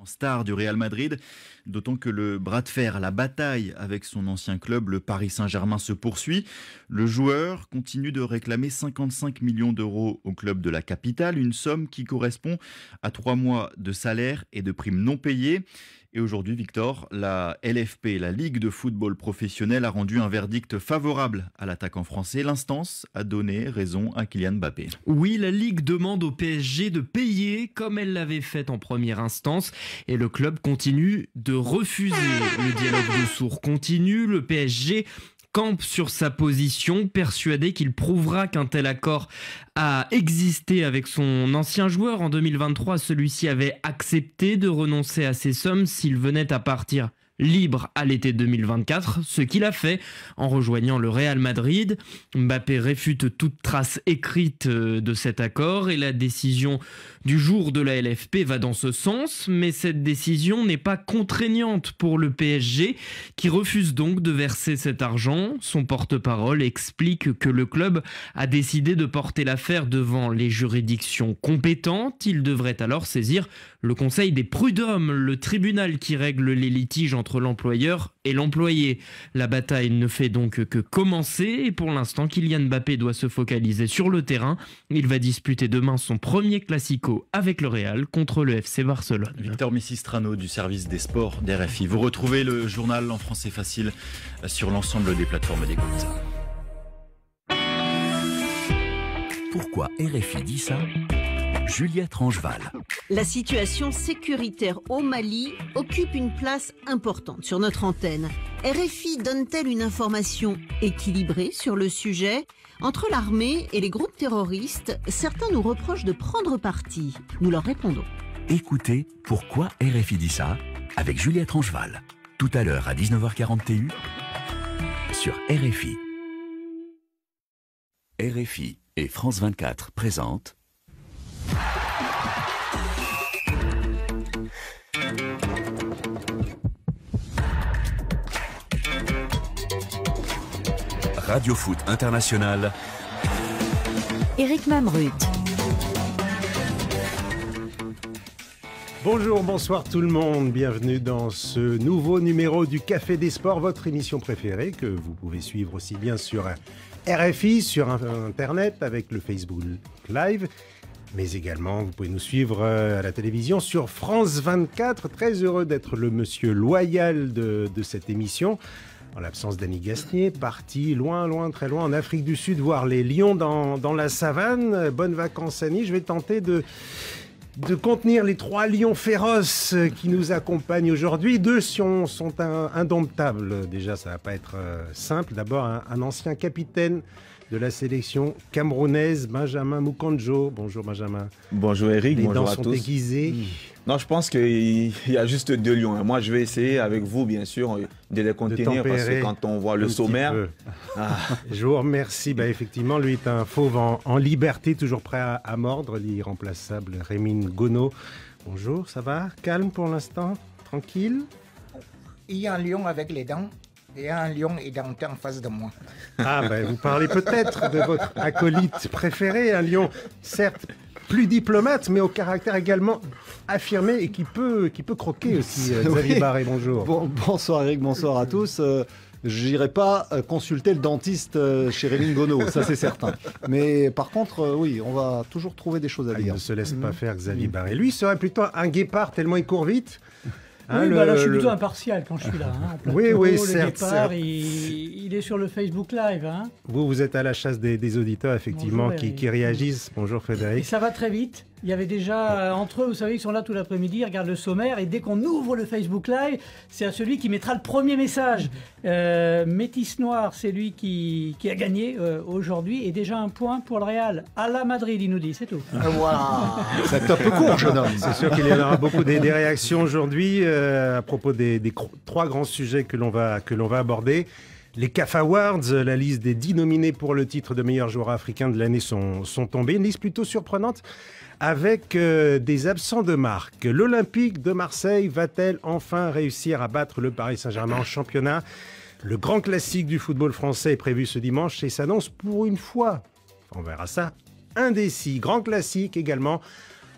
En star du Real Madrid, d'autant que le bras de fer, la bataille avec son ancien club, le Paris Saint-Germain, se poursuit. Le joueur continue de réclamer 55 millions d'euros au club de la capitale, une somme qui correspond à 3 mois de salaire et de primes non payées. Et aujourd'hui, Victor, la LFP, la Ligue de football professionnel, a rendu un verdict favorable à l'attaquant français. L'instance a donné raison à Kylian Mbappé. Oui, la Ligue demande au PSG de payer comme elle l'avait fait en première instance. Et le club continue de refuser. Le dialogue de sourds continue. Le PSG campe sur sa position, persuadé qu'il prouvera qu'un tel accord a existé avec son ancien joueur. En 2023, celui-ci avait accepté de renoncer à ces sommes s'il venait à partir libre à l'été 2024, ce qu'il a fait en rejoignant le Real Madrid. Mbappé réfute toute trace écrite de cet accord et la décision du jour de la LFP va dans ce sens, mais cette décision n'est pas contraignante pour le PSG qui refuse donc de verser cet argent. Son porte-parole explique que le club a décidé de porter l'affaire devant les juridictions compétentes. Il devrait alors saisir le Conseil des prud'hommes, le tribunal qui règle les litiges entre l'employeur et l'employé. La bataille ne fait donc que commencer et pour l'instant, Kylian Mbappé doit se focaliser sur le terrain. Il va disputer demain son premier classico avec le Real contre le FC Barcelone. Victor Missistrano du service des sports d'RFI. Vous retrouvez le journal en français facile sur l'ensemble des plateformes d'écoute. Pourquoi RFI dit ça ? Juliette Rangeval. La situation sécuritaire au Mali occupe une place importante sur notre antenne. RFI donne-t-elle une information équilibrée sur le sujet ? Entre l'armée et les groupes terroristes, certains nous reprochent de prendre parti. Nous leur répondons. Écoutez Pourquoi RFI dit ça avec Juliette Rangeval. Tout à l'heure à 19h40 TU sur RFI. RFI et France 24 présentent Radio Foot International. Eric Mamrut. Bonjour, bonsoir tout le monde. Bienvenue dans ce nouveau numéro du Café des Sports, votre émission préférée que vous pouvez suivre aussi bien sur RFI, sur Internet avec le Facebook Live, mais également vous pouvez nous suivre à la télévision sur France 24. Très heureux d'être le monsieur loyal de cette émission. En l'absence d'Annie Gasnier, parti loin, très loin en Afrique du Sud, voir les lions dans la savane. Bonnes vacances Annie, je vais tenter de contenir les 3 lions féroces qui nous accompagnent aujourd'hui. 2 sont indomptables. Déjà, ça va pas être simple. D'abord, un ancien capitaine de la sélection camerounaise, Benjamin Moukandjo. Bonjour Benjamin. Bonjour Eric, bonjour à tous. Les dents sont aiguisées. Non, je pense qu'il y a juste 2 lions. Moi, je vais essayer avec vous, bien sûr, de les contenir parce que quand on voit le sommaire... Je vous remercie. Effectivement, lui est un fauve en liberté, toujours prêt à mordre, l'irremplaçable Rémi Ngono. Bonjour, ça va ? Calme pour l'instant ? Tranquille ? Il y a un lion avec les dents. Et un lion édenté en face de moi. Vous parlez peut-être de votre acolyte préféré, un lion certes plus diplomate, mais au caractère également affirmé et qui peut croquer aussi. Xavier Barré, bonjour. Bonsoir Eric, bonsoir à tous. J'irai pas consulter le dentiste chez Rémi Ngono, ça c'est certain. Mais par contre, oui, on va toujours trouver des choses à dire. Il ne se laisse pas faire, Xavier Barré. Lui serait plutôt un guépard tellement il court vite. Là, je suis plutôt impartial quand je suis là. Oui, certes. Certes. Il est sur le Facebook Live. Vous êtes à la chasse des auditeurs, effectivement, qui réagissent. Bonjour Frédéric. Et ça va très vite. Il y avait déjà, entre eux, vous savez, ils sont là tout l'après-midi, ils regardent le sommaire, et dès qu'on ouvre le Facebook Live, c'est à celui qui mettra le premier message. Métis Noir, c'est lui qui a gagné aujourd'hui, et déjà un point pour le Real. À la Madrid, il nous dit, c'est tout. Voilà. C'est un peu court, jeune homme. C'est sûr qu'il y en aura beaucoup des réactions aujourd'hui à propos des 3 grands sujets que l'on va aborder. Les CAF Awards, la liste des 10 nominés pour le titre de meilleur joueur africain de l'année sont tombés. Une liste plutôt surprenante avec des absents de marque. L'Olympique de Marseille va-t-elle enfin réussir à battre le Paris Saint-Germain en championnat ? Le grand classique du football français est prévu ce dimanche et s'annonce pour une fois, on verra ça, indécis. Grand classique également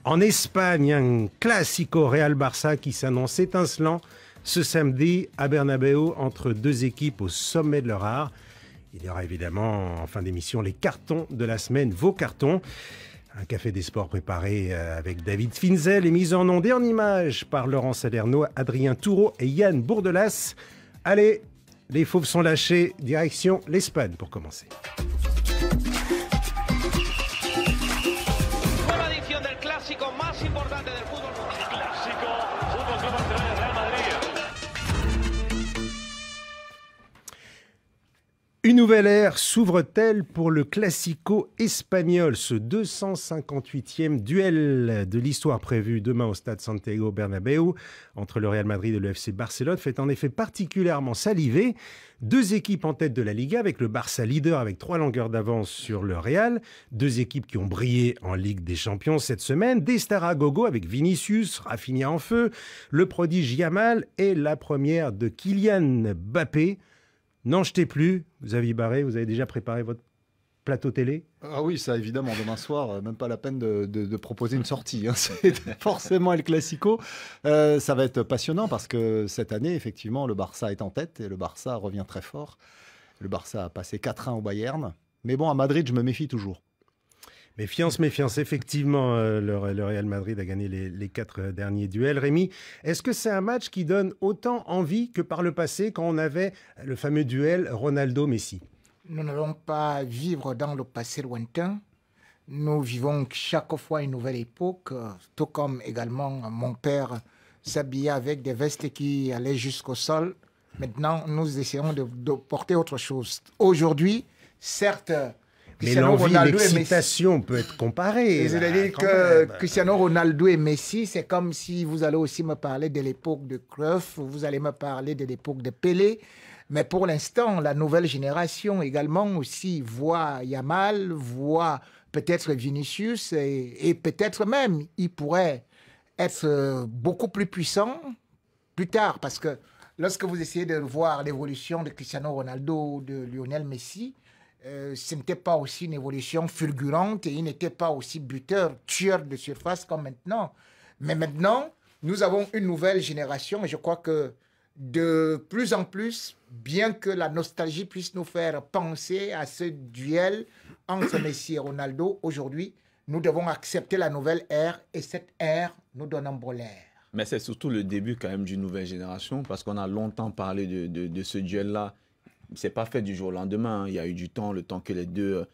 En Espagne, un classico Real-Barça qui s'annonce étincelant ce samedi à Bernabéu entre deux équipes au sommet de leur art. Il y aura évidemment en fin d'émission les cartons de la semaine, vos cartons. Un café des sports préparé avec David Finzel et mis en ondes et en images par Laurent Salerno, Adrien Toureau et Yann Bourdelas. Allez, les fauves sont lâchés, direction l'Espagne pour commencer. Une nouvelle ère s'ouvre-t-elle pour le Classico espagnol, ce 258e duel de l'histoire prévu demain au stade Santiago Bernabéu entre le Real Madrid et le FC Barcelone fait en effet particulièrement saliver. Deux équipes en tête de la Liga avec le Barça leader avec 3 longueurs d'avance sur le Real. Deux équipes qui ont brillé en Ligue des Champions cette semaine. Des stars à gogo avec Vinicius, Rafinha en feu, le prodige Yamal et la première de Kylian Mbappé. N'en jetez plus, vous avez déjà préparé votre plateau télé? Ah oui, ça évidemment, demain soir, même pas la peine de proposer une sortie. Hein. C'est forcément El Classico. Ça va être passionnant parce que cette année, effectivement, le Barça est en tête et le Barça revient très fort. Le Barça a passé 4-1 au Bayern. Mais bon, à Madrid, je me méfie toujours. Méfiance, effectivement, le Real Madrid a gagné les 4 derniers duels. Rémi, est-ce que c'est un match qui donne autant envie que par le passé quand on avait le fameux duel Ronaldo-Messi? Nous n'allons pas vivre dans le passé lointain. Nous vivons chaque fois une nouvelle époque, tout comme également mon père s'habillait avec des vestes qui allaient jusqu'au sol. Maintenant, nous essayons de porter autre chose. Aujourd'hui, certes... Mais l'envie, l'excitation peut être comparée. C'est-à-dire que Cristiano Ronaldo et Messi, c'est comme si vous allez aussi me parler de l'époque de Cruyff, vous allez me parler de l'époque de Pelé. Mais pour l'instant, la nouvelle génération également aussi voit Yamal, voit peut-être Vinicius et peut-être même il pourrait être beaucoup plus puissant plus tard. Parce que lorsque vous essayez de voir l'évolution de Cristiano Ronaldo, de Lionel Messi, ce n'était pas aussi une évolution fulgurante et il n'était pas aussi buteur, tueur de surface comme maintenant. Mais maintenant, nous avons une nouvelle génération et je crois que de plus en plus, bien que la nostalgie puisse nous faire penser à ce duel entre Messi et Ronaldo, aujourd'hui, nous devons accepter la nouvelle ère et cette ère nous donne un beau l'air. Mais c'est surtout le début quand même d'une nouvelle génération parce qu'on a longtemps parlé de ce duel-là. C'est pas fait du jour au lendemain. Hein. Il y a eu du temps, le temps que les deux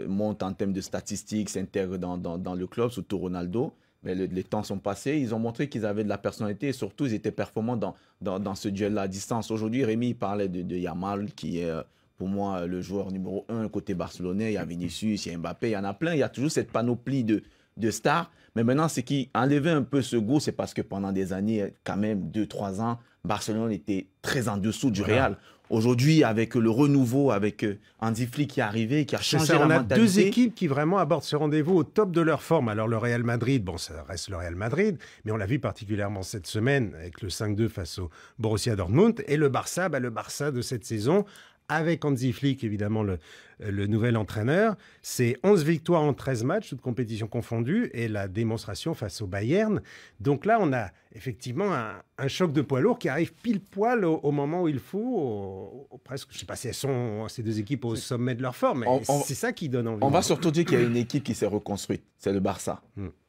montent en termes de statistiques, s'intègrent dans le club, surtout Ronaldo. Mais les temps sont passés. Ils ont montré qu'ils avaient de la personnalité et surtout, ils étaient performants dans ce duel-là à distance. Aujourd'hui, Rémi parlait de Yamal, qui est pour moi le joueur numéro 1 côté barcelonais. Il y a Vinicius, il y a Mbappé, il y en a plein. Il y a toujours cette panoplie de stars. Mais maintenant, ce qui enlevait un peu ce goût, c'est parce que pendant des années, quand même 2-3 ans, Barcelone était très en dessous du Real. Aujourd'hui, avec le renouveau, avec Hansi Flick qui est arrivé, qui a changé la mentalité. On a deux équipes qui vraiment abordent ce rendez-vous au top de leur forme. Alors le Real Madrid, bon, ça reste le Real Madrid, mais on l'a vu particulièrement cette semaine avec le 5-2 face au Borussia Dortmund. Et le Barça, le Barça de cette saison, avec Hansi Flick, évidemment, le nouvel entraîneur. C'est 11 victoires en 13 matchs, toutes compétitions confondues, et la démonstration face au Bayern. Donc là, on a effectivement un choc de poids lourd qui arrive pile poil au moment où il faut, presque, je ne sais pas si elles sont ces deux équipes au sommet de leur forme, mais c'est ça qui donne envie. On va surtout dire qu'il y a une équipe qui s'est reconstruite, c'est le Barça.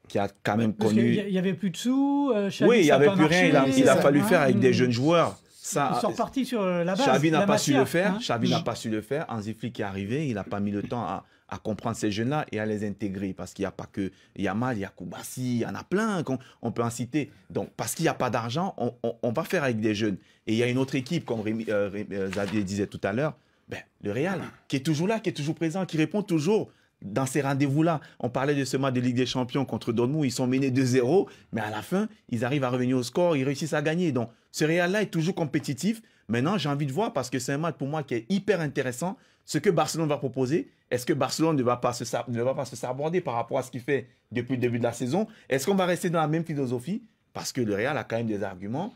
Qui a quand même connu... Il n'y avait plus de sous, oui, il n'y avait plus rien, il a fallu faire avec des jeunes joueurs. Ils sont repartis sur la base. Xavi n'a pas su le faire. Xavi n'a pas su le faire. Hansi Flick est arrivé. Il n'a pas mis le temps à comprendre ces jeunes-là et à les intégrer. Parce qu'il n'y a pas que Yamal, il y a Koubassi, il y en a plein qu'on peut en citer. Donc, parce qu'il n'y a pas d'argent, on va faire avec des jeunes. Et il y a une autre équipe, comme Xavier disait tout à l'heure, le Real, qui est toujours là, qui est toujours présent, qui répond toujours dans ces rendez-vous-là. On parlait de ce match de Ligue des Champions contre Dortmund. Ils sont menés 2-0, mais à la fin, ils arrivent à revenir au score, ils réussissent à gagner. Donc, ce Real-là est toujours compétitif. Maintenant, j'ai envie de voir, parce que c'est un match pour moi qui est hyper intéressant, ce que Barcelone va proposer. Est-ce que Barcelone ne va pas se saborder par rapport à ce qu'il fait depuis le début de la saison? Est-ce qu'on va rester dans la même philosophie? Parce que le Real a quand même des arguments.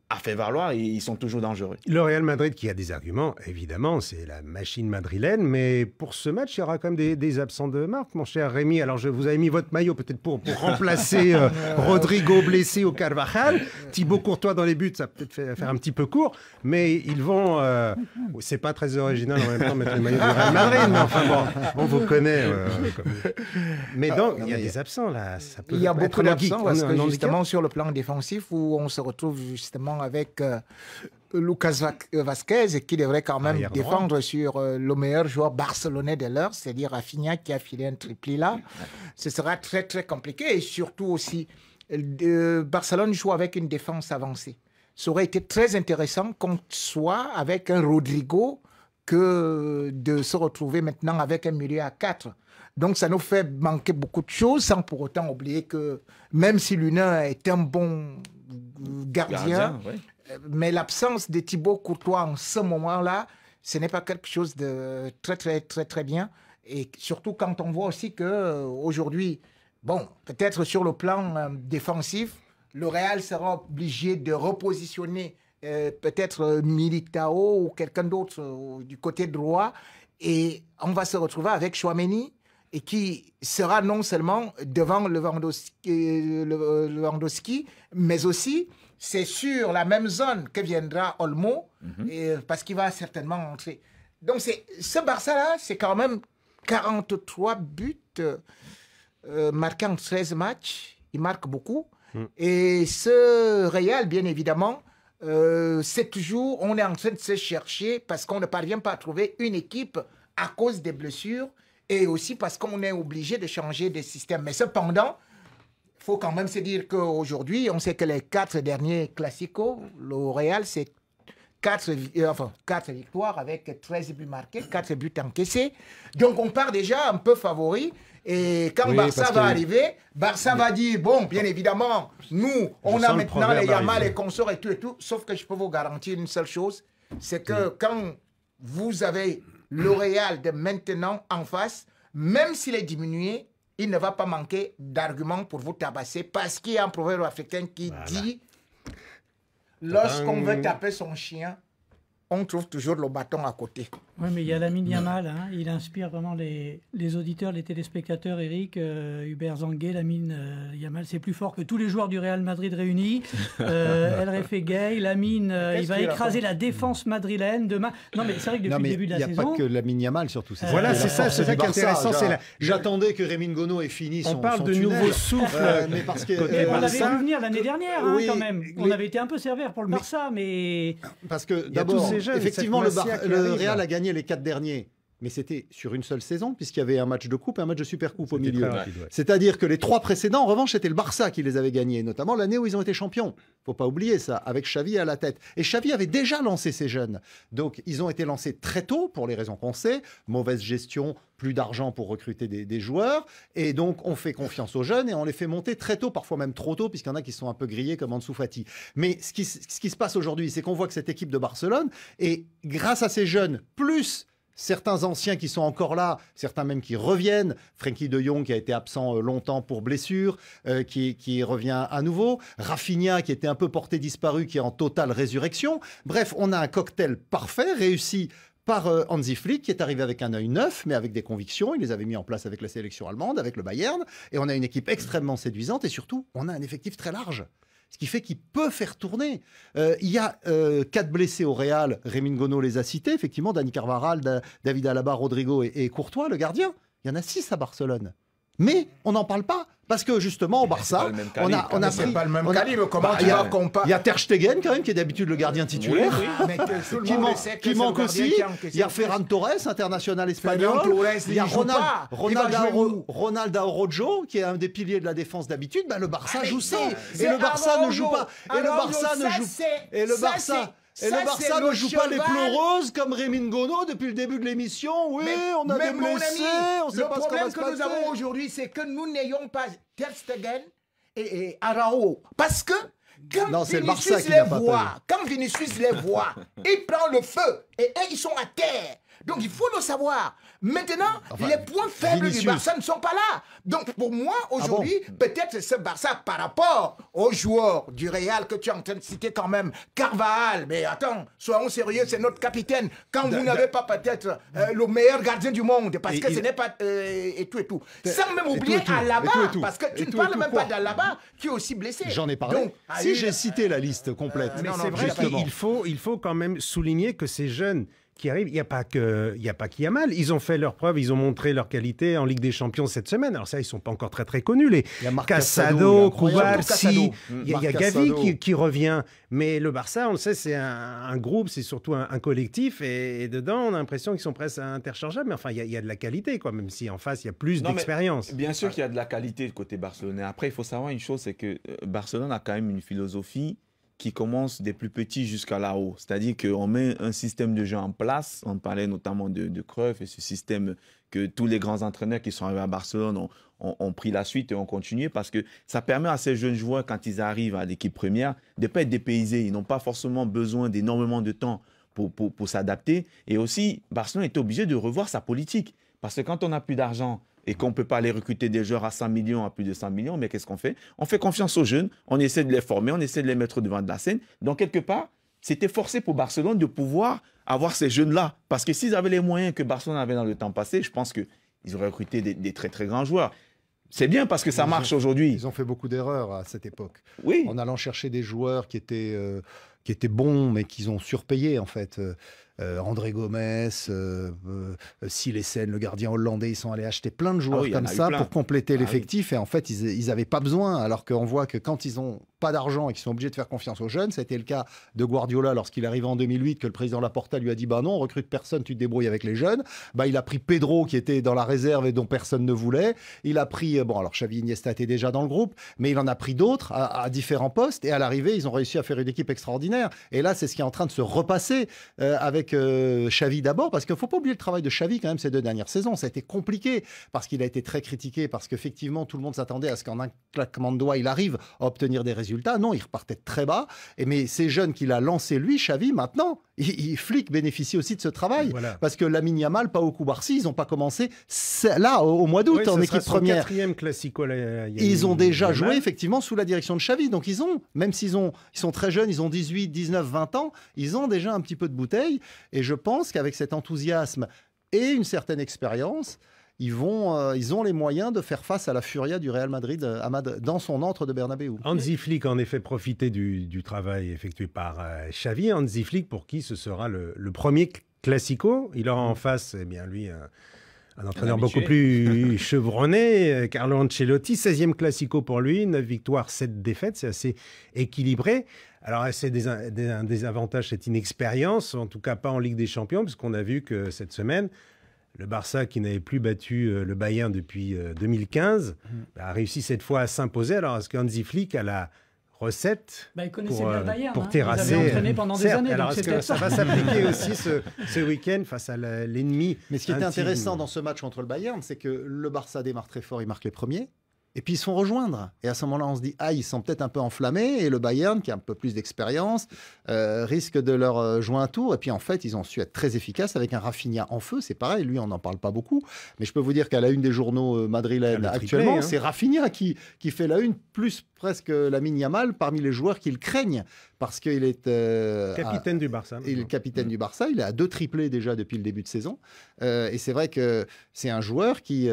a fait valoir et ils sont toujours dangereux. Le Real Madrid qui a des arguments, évidemment, c'est la machine madrilène, mais pour ce match, il y aura quand même des absents de marque, mon cher Rémi. Alors, vous avez mis votre maillot peut-être pour remplacer Rodrigo blessé au Carvajal. Thibaut Courtois dans les buts, ça va peut-être faire un petit peu court, mais ils vont... c'est pas très original en même temps mettre le maillot du Real Madrid, mais enfin bon, on vous connaît. Mais donc, il y a des absents là. Ça peut il y a beaucoup d'absents parce que handicap. justement sur le plan défensif où on se retrouve justement avec Lucas Vazquez qui devrait quand même défendre sur le meilleur joueur barcelonais de l'heure, c'est-à-dire Rafinha qui a filé un triplé là. Ce sera très très compliqué et surtout aussi Barcelone joue avec une défense avancée. Ça aurait été très intéressant qu'on soit avec un Rodrigo que de se retrouver maintenant avec un milieu à 4. Donc ça nous fait manquer beaucoup de choses sans pour autant oublier que même si l'Union est un bon gardien ouais. Mais l'absence de Thibaut Courtois en ce moment-là, ce n'est pas quelque chose de très très très très bien. Et surtout quand on voit aussi qu'aujourd'hui, bon, peut-être sur le plan défensif, le Real sera obligé de repositionner peut-être Militao ou quelqu'un d'autre du côté droit. Et on va se retrouver avec Tchouaméni et qui sera non seulement devant Lewandowski, mais aussi c'est sur la même zone que viendra Olmo, parce qu'il va certainement entrer. Donc ce Barça-là, c'est quand même 43 buts marqués en 13 matchs. Il marque beaucoup. Et ce Real, bien évidemment, c'est toujours, on est en train de se chercher parce qu'on ne parvient pas à trouver une équipe à cause des blessures et aussi parce qu'on est obligé de changer de système. Mais cependant, il faut quand même se dire qu'aujourd'hui, on sait que les 4 derniers classicos, le Real, c'est 4 victoires avec 13 buts marqués, 4 buts encaissés. Donc on part déjà un peu favori. Et quand Barça va arriver, Barça va dire, bon, bien évidemment, nous, on a maintenant les Yamal, les consorts et tout. Sauf que je peux vous garantir une seule chose, c'est que quand vous avez le Real de maintenant en face, même s'il est diminué, il ne va pas manquer d'arguments pour vous tabasser parce qu'il y a un proverbe africain qui dit lorsqu'on veut taper son chien, on trouve toujours le bâton à côté. Oui, mais il y a Lamine Yamal, hein, il inspire vraiment les auditeurs, les téléspectateurs, Eric, Hubert Zanguet, Lamine Yamal, c'est plus fort que tous les joueurs du Real Madrid réunis. El Refegay, Lamine, il va écraser la défense madrilène demain. Non, mais c'est vrai que depuis le début de la saison... Il n'y a pas que Lamine Yamal, surtout. Voilà, c'est ça qui est intéressant. J'attendais que Rémi Ngono ait fini son On parle de nouveaux souffles. Mais parce que on l'avait vu venir l'année dernière, quand même. On avait été un peu sévère pour le Barça, mais... Parce que d'abord, effectivement, le Real a gagné les 4 derniers, mais c'était sur une seule saison, puisqu'il y avait un match de coupe et un match de supercoupe au milieu. C'est-à-dire que les 3 précédents, en revanche, c'était le Barça qui les avait gagnés, notamment l'année où ils ont été champions. Faut pas oublier ça, avec Xavi à la tête. Et Xavi avait déjà lancé ces jeunes. Donc, ils ont été lancés très tôt, pour les raisons qu'on sait. Mauvaise gestion, plus d'argent pour recruter des joueurs. Et donc, on fait confiance aux jeunes et on les fait monter très tôt, parfois même trop tôt, puisqu'il y en a qui sont un peu grillés comme Ansu Fati. Mais ce qui se passe aujourd'hui, c'est qu'on voit que cette équipe de Barcelone, et grâce à ces jeunes, plus certains anciens qui sont encore là, certains même qui reviennent, Frenkie de Jong qui a été absent longtemps pour blessure, qui revient à nouveau, Rafinha qui était un peu porté disparu, qui est en totale résurrection. Bref, on a un cocktail parfait, réussi par Hansi Flick, qui est arrivé avec un œil neuf, mais avec des convictions. Il les avait mis en place avec la sélection allemande, avec le Bayern, et on a une équipe extrêmement séduisante, et surtout, on a un effectif très large. Ce qui fait qu'il peut faire tourner. Il y a 4 blessés au Real. Rémi Ngono les a cités, effectivement. Dani Carvajal, David Alaba, Rodrigo et Courtois, le gardien. Il y en a 6 à Barcelone. Mais on n'en parle pas. Parce que justement, au Barça, on a pris... C'est pas le même calibre. Comment tu vas comparer? Il y a Ter Stegen, quand même, qui est d'habitude le gardien titulaire. Oui, qui manque aussi. Il y a Ferran Torres, international espagnol. Il y a Ronaldo Araujo, qui est un des piliers de la défense d'habitude. Ben, le Barça joue ça. Et le Barça ne joue pas. Et le Barça ne joue... Et le Barça... Et le Barça ne joue pas les pleureuses comme Rémi Ngono depuis le début de l'émission. Oui, on a des blessés, on ne sait pas ce qu'on va se passer. Le problème que nous avons aujourd'hui, c'est que nous n'ayons pas Ter Stegen et Araujo. Parce que quand Vinicius les voit, il prend le feu et eux, ils sont à terre. Donc il faut le savoir. Maintenant, Enfin, les points faibles Vinicius. du Barça ne sont pas là. Donc pour moi, aujourd'hui, peut-être c'est ce Barça par rapport aux joueurs du Real que tu es en train de citer quand même. Carvajal, mais attends, soyons sérieux, c'est notre capitaine. Quand vous n'avez pas peut-être le meilleur gardien du monde, parce que ce n'est pas... et tout. Sans même oublier Alaba, parce que tu ne parles même pas d'Alaba, qui est aussi blessé. J'en ai parlé. Donc, Si j'ai cité la liste complète. Mais non, c'est vrai justement. qu'il faut quand même souligner que ces jeunes qui arrivent, il n'y a pas qu'il y a mal. Ils ont fait leurs preuves, ils ont montré leur qualité en Ligue des Champions cette semaine. Alors ça, ils ne sont pas encore très connus. Les Il y a Marc Casado, incroyable. Koubarsi, il y a Marc Gavi Casado. qui revient. Mais le Barça, on le sait, c'est un groupe, c'est surtout un collectif. Et dedans, on a l'impression qu'ils sont presque interchangeables. Mais enfin, il y a de la qualité, quoi, même si en face, il y a plus Non, mais d'expérience. Bien sûr qu'il y a de la qualité du côté barcelonais. Après, il faut savoir une chose, c'est que Barcelone a quand même une philosophie qui commence des plus petits jusqu'à là-haut. C'est-à-dire qu'on met un système de jeu en place. On parlait notamment de Cruyff et ce système que tous les grands entraîneurs qui sont arrivés à Barcelone ont pris la suite et ont continué parce que ça permet à ces jeunes joueurs, quand ils arrivent à l'équipe première, de ne pas être dépaysés. Ils n'ont pas forcément besoin d'énormément de temps pour s'adapter. Et aussi, Barcelone est obligé de revoir sa politique. Parce que quand on n'a plus d'argent et qu'on ne peut pas aller recruter des joueurs à 100 millions, à plus de 100 millions, mais qu'est-ce qu'on fait? On fait confiance aux jeunes, on essaie de les former, on essaie de les mettre devant de la scène. Donc, quelque part, c'était forcé pour Barcelone de pouvoir avoir ces jeunes-là. Parce que s'ils avaient les moyens que Barcelone avait dans le temps passé, je pense qu'ils auraient recruté des très, très grands joueurs. C'est bien parce que ça marche aujourd'hui. Ils ont fait beaucoup d'erreurs à cette époque. Oui. En allant chercher des joueurs qui étaient bons, mais qu'ils ont surpayés, en fait. André Gomes, Silesen, le gardien hollandais, ils sont allés acheter plein de joueurs comme ça pour compléter l'effectif. Et en fait, ils n'avaient pas besoin. Alors qu'on voit que quand ils n'ont pas d'argent et qu'ils sont obligés de faire confiance aux jeunes, c'était le cas de Guardiola lorsqu'il arrive en 2008, que le président Laporta lui a dit « Bah non, on recrute personne, tu te débrouilles avec les jeunes ». Bah, il a pris Pedro qui était dans la réserve et dont personne ne voulait. Il a pris, bon alors Xavi Iniesta était déjà dans le groupe, mais il en a pris d'autres à différents postes. Et à l'arrivée, ils ont réussi à faire une équipe extraordinaire. Et là, c'est ce qui est en train de se repasser avec Xavi d'abord, parce qu'il ne faut pas oublier le travail de Xavi quand même ces 2 dernières saisons. Ça a été compliqué parce qu'il a été très critiqué, parce qu'effectivement, tout le monde s'attendait à ce qu'en un claquement de doigts, il arrive à obtenir des résultats. Non, il repartait de très bas. Mais ces jeunes qu'il a lancés, lui, Xavi, maintenant, Flick bénéficie aussi de ce travail. Voilà. Parce que Lamine Yamal, Pau Koubarsi, ils n'ont pas commencé là, au mois d'août, en équipe première. 4e Classico. Ils ont déjà joué, effectivement, sous la direction de Xavi. Donc, même s'ils sont très jeunes, ils ont 18, 19, 20 ans, ils ont déjà un petit peu de bouteille. Et je pense qu'avec cet enthousiasme et une certaine expérience, ils ont les moyens de faire face à la furia du Real Madrid dans son antre de Bernabéu. Hansi Flick a en effet profité du travail effectué par Xavi. Hansi Flick, pour qui ce sera le premier Classico. Il aura en face, eh bien, lui, un entraîneur beaucoup plus chevronné, Carlo Ancelotti. 16e Classico pour lui, 9 victoires, 7 défaites. C'est assez équilibré. Alors, c'est un désavantage, cette inexpérience, en tout cas pas en Ligue des Champions, puisqu'on a vu que cette semaine, le Barça, qui n'avait plus battu le Bayern depuis 2015, a réussi cette fois à s'imposer. Alors, est-ce qu'Hansi Flick a la recette il connaissait bien le Bayern, pour terrasser? Il avait entraîné pendant des années. Alors, est-ce que ça va s'appliquer aussi ce week-end face à l'ennemi? Mais ce qui était intéressant dans ce match contre le Bayern, c'est que le Barça démarre très fort, il marque les premiers. Et puis ils se font rejoindre. Et à ce moment-là, on se dit, ils sont peut-être un peu enflammés. Et le Bayern, qui a un peu plus d'expérience, risque de leur jouer un tour. Et puis en fait, ils ont su être très efficaces avec un Rafinha en feu. C'est pareil, lui, on n'en parle pas beaucoup. Mais je peux vous dire qu'à la une des journaux madrilènes actuellement, c'est Rafinha qui fait la une, plus presque Lamine Yamal parmi les joueurs qu'ils craignent. Parce qu'il est capitaine du Barça. Il est le capitaine du Barça. Il est à 2 triplés déjà depuis le début de saison. Et c'est vrai que c'est un joueur qui,